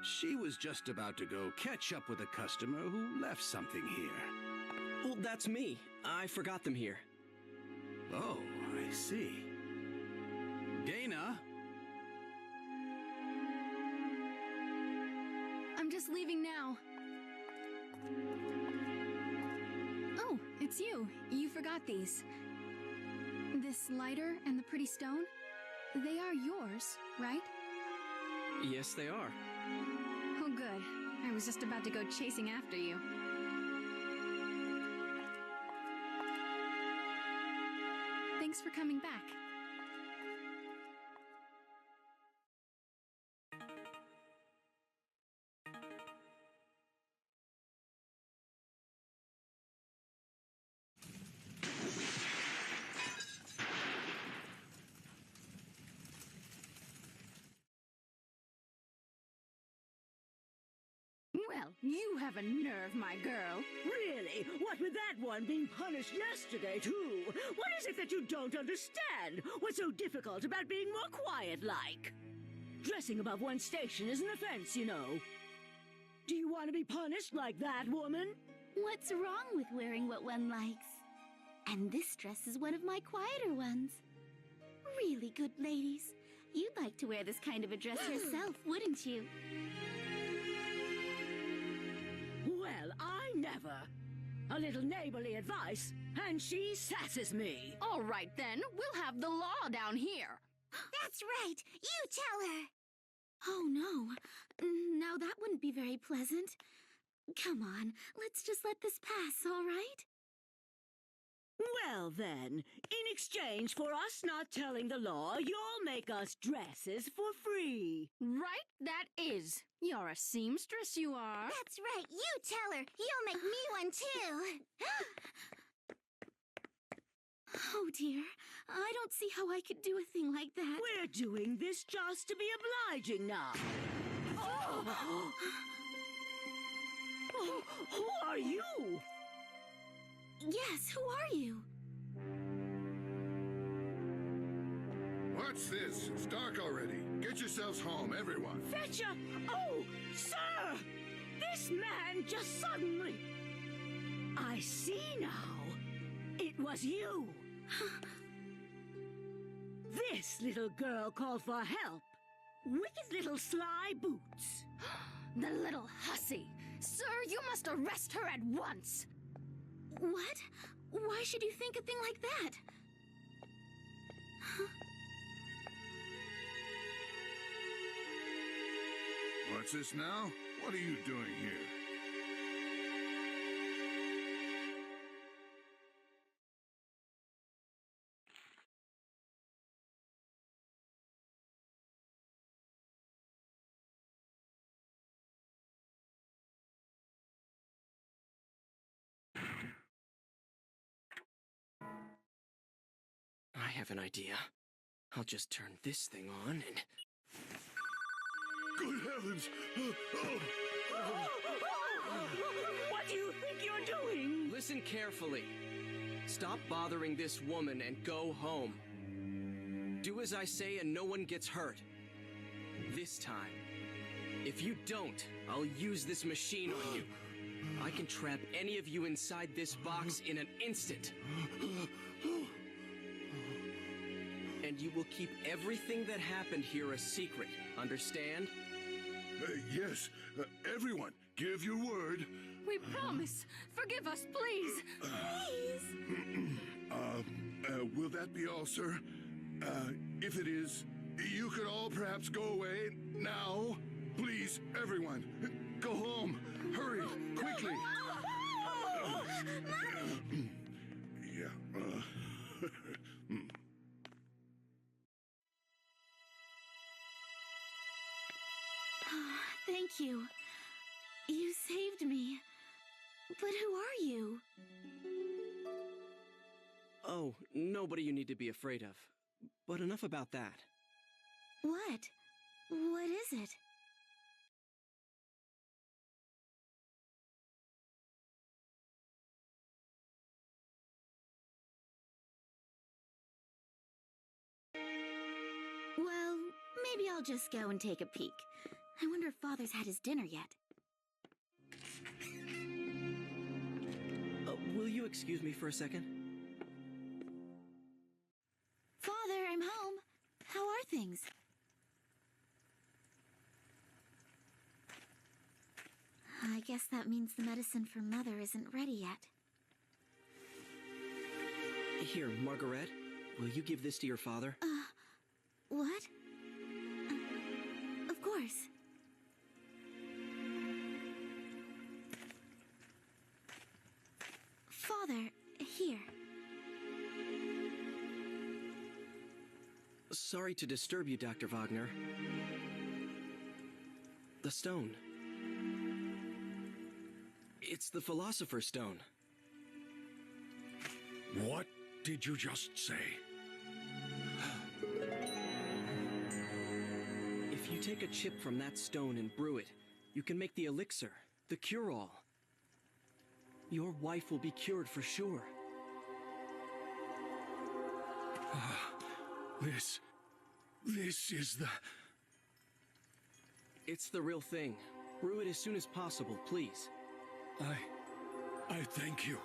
She was just about to go catch up with a customer who left something here. Oh, that's me. I forgot them here. Oh, I see. Dana? I'm just leaving now. Oh, it's you. You forgot these. This lighter and the pretty stone? They are yours, right? Yes, they are. Oh, good. I was just about to go chasing after you. Thanks for coming back. Well, you have a nerve, my girl. Really? What with that one being punished yesterday, too? What is it that you don't understand? What's so difficult about being more quiet-like? Dressing above one's station is an offense, you know. Do you want to be punished like that, woman? What's wrong with wearing what one likes? And this dress is one of my quieter ones. Really good ladies. You'd like to wear this kind of a dress yourself, wouldn't you? Well, I never. A little neighborly advice, and she sasses me. All right, then. We'll have the law down here. That's right. You tell her. Oh, no. Now that wouldn't be very pleasant. Come on. Let's just let this pass, all right? Well, then, in exchange for us not telling the law, you'll make us dresses for free. Right, that is. You're a seamstress, you are. That's right. You tell her. You'll make me one, too. Oh, dear. I don't see how I could do a thing like that. We're doing this just to be obliging now. Oh! Who are you? Yes, who are you? What's this? It's dark already. Get yourselves home, everyone. Fetcher! Oh, sir! This man just suddenly... I see now. It was you. This little girl called for help. Wicked little sly boots. The little hussy! Sir, you must arrest her at once! What? Why should you think a thing like that? What's this now? What are you doing here? I have an idea. I'll just turn this thing on and... Good heavens! What do you think you're doing? Listen carefully. Stop bothering this woman and go home. Do as I say and no one gets hurt. This time. If you don't, I'll use this machine on you. I can trap any of you inside this box in an instant. And you will keep everything that happened here a secret, understand? Yes, everyone, give your word. We promise. Forgive us, please. Please. Will that be all, sir? If it is, you could all perhaps go away now. Please, everyone, go home. Hurry, quickly. Yeah. Thank you. You saved me. But who are you? Oh, nobody you need to be afraid of. But enough about that. What? What is it? Well, maybe I'll just go and take a peek. I wonder if Father's had his dinner yet. Will you excuse me for a second? Father, I'm home. How are things? I guess that means the medicine for Mother isn't ready yet. Here, Margaret, will you give this to your father? What? Of course. Father, here. Sorry to disturb you, Dr. Wagner. The stone. It's the Philosopher's Stone. What did you just say? If you take a chip from that stone and brew it, you can make the elixir, the cure-all. Your wife will be cured for sure. This is the... It's the real thing. Brew it as soon as possible, please. I thank you.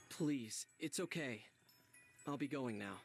Please, it's okay. I'll be going now.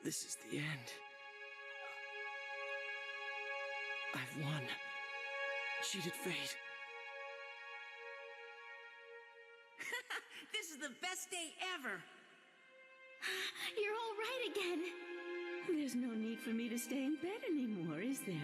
This is the end. I've won. Cheated fate. This is the best day ever. You're all right again. There's no need for me to stay in bed anymore, is there?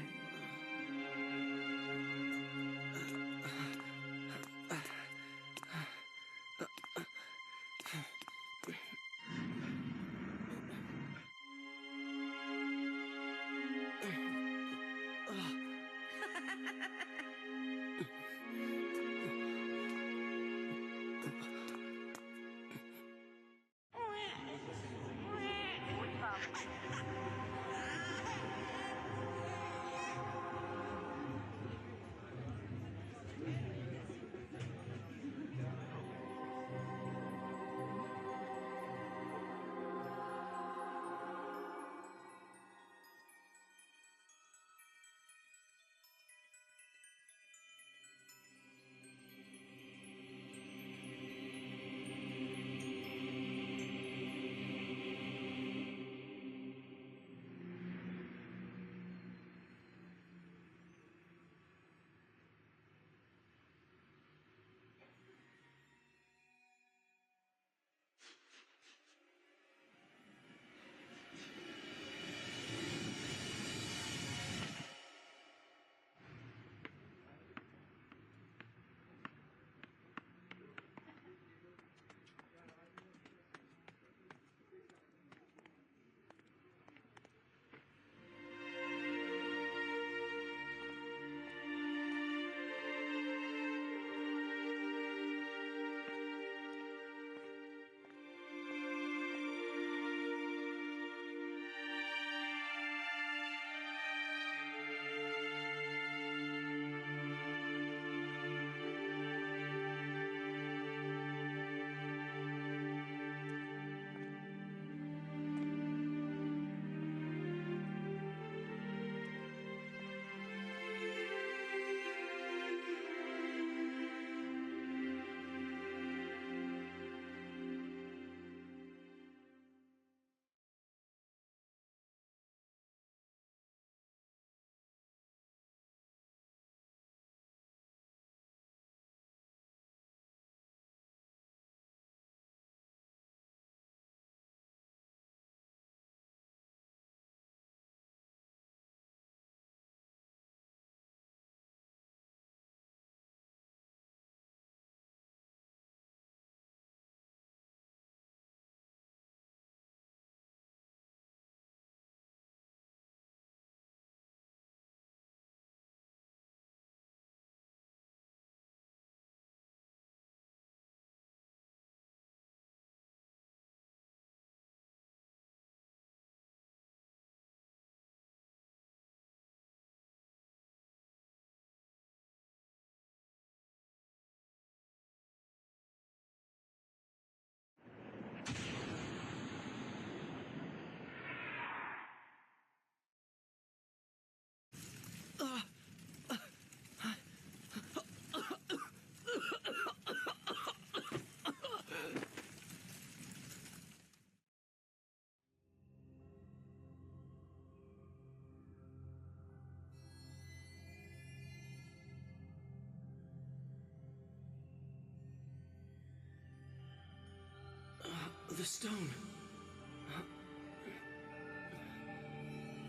The stone.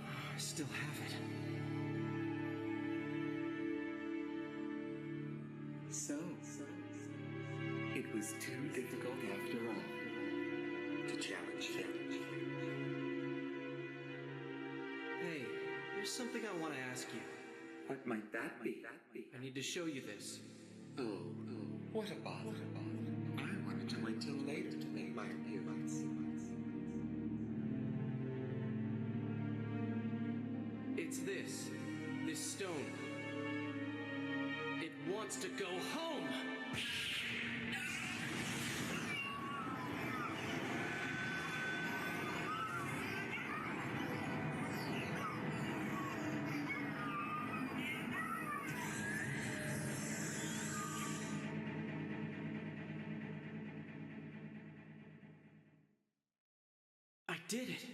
I still have it. So, it was too difficult after all to challenge you. Hey, there's something I want to ask you. What might that be? I need to show you this. Oh, what a bother. I wanted to wait till later to make my appearance. It's this stone. It wants to go home! I did it!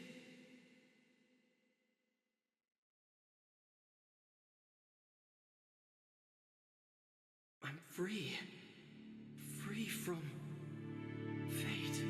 I'm free. Free from fate.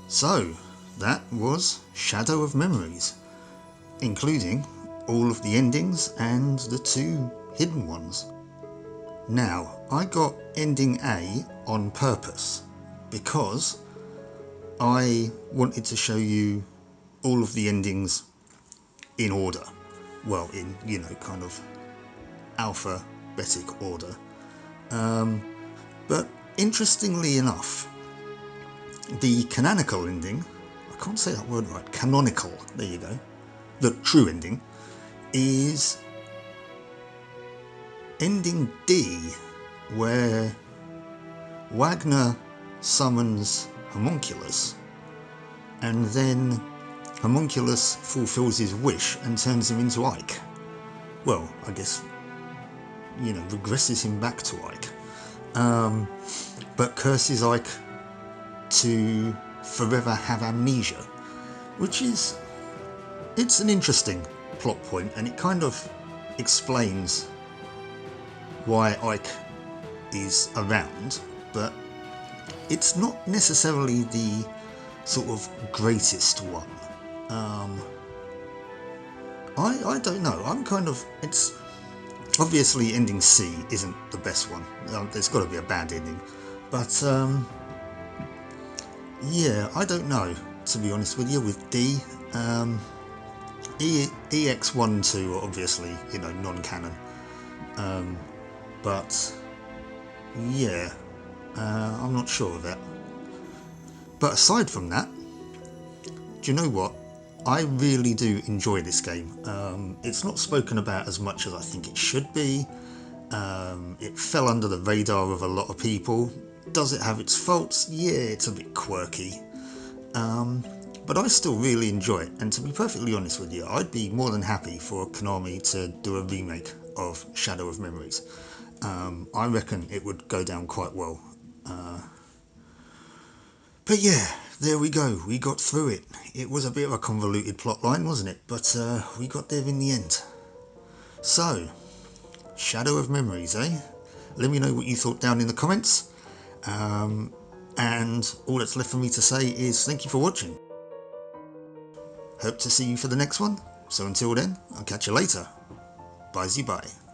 So, that was Shadow of Memories, including all of the endings and the 2 hidden ones. Now, I got ending A on purpose because I wanted to show you all of the endings in order. Well, in, you know, kind of alphabetic order. But interestingly enough, the canonical ending, I can't say that word right, canonical, there you go, the true ending, is ending D, where Wagner summons Homunculus, and then Homunculus fulfills his wish and turns him into Ike. Well, I guess, you know, regresses him back to Ike. But curses Ike to forever have amnesia, which is, it's an interesting plot point, and it kind of explains why Ike is around, but it's not necessarily the sort of greatest one. I don't know, I'm kind of, it's obviously ending C isn't the best one, there's got to be a bad ending, but yeah, I don't know, to be honest with you, with D. EX1 and 2 are obviously, you know, non-canon, but yeah, I'm not sure of that. But aside from that, do you know what? I really do enjoy this game. It's not spoken about as much as I think it should be. It fell under the radar of a lot of people. Does it have its faults? Yeah, it's a bit quirky. But I still really enjoy it, and to be perfectly honest with you, I'd be more than happy for Konami to do a remake of Shadow of Memories. I reckon it would go down quite well. But yeah, there we go, we got through it. It was a bit of a convoluted plot line, wasn't it? But we got there in the end. So, Shadow of Memories, eh? Let me know what you thought down in the comments. And all that's left for me to say is thank you for watching. Hope to see you for the next one. So until then, I'll catch you later. Bye-bye.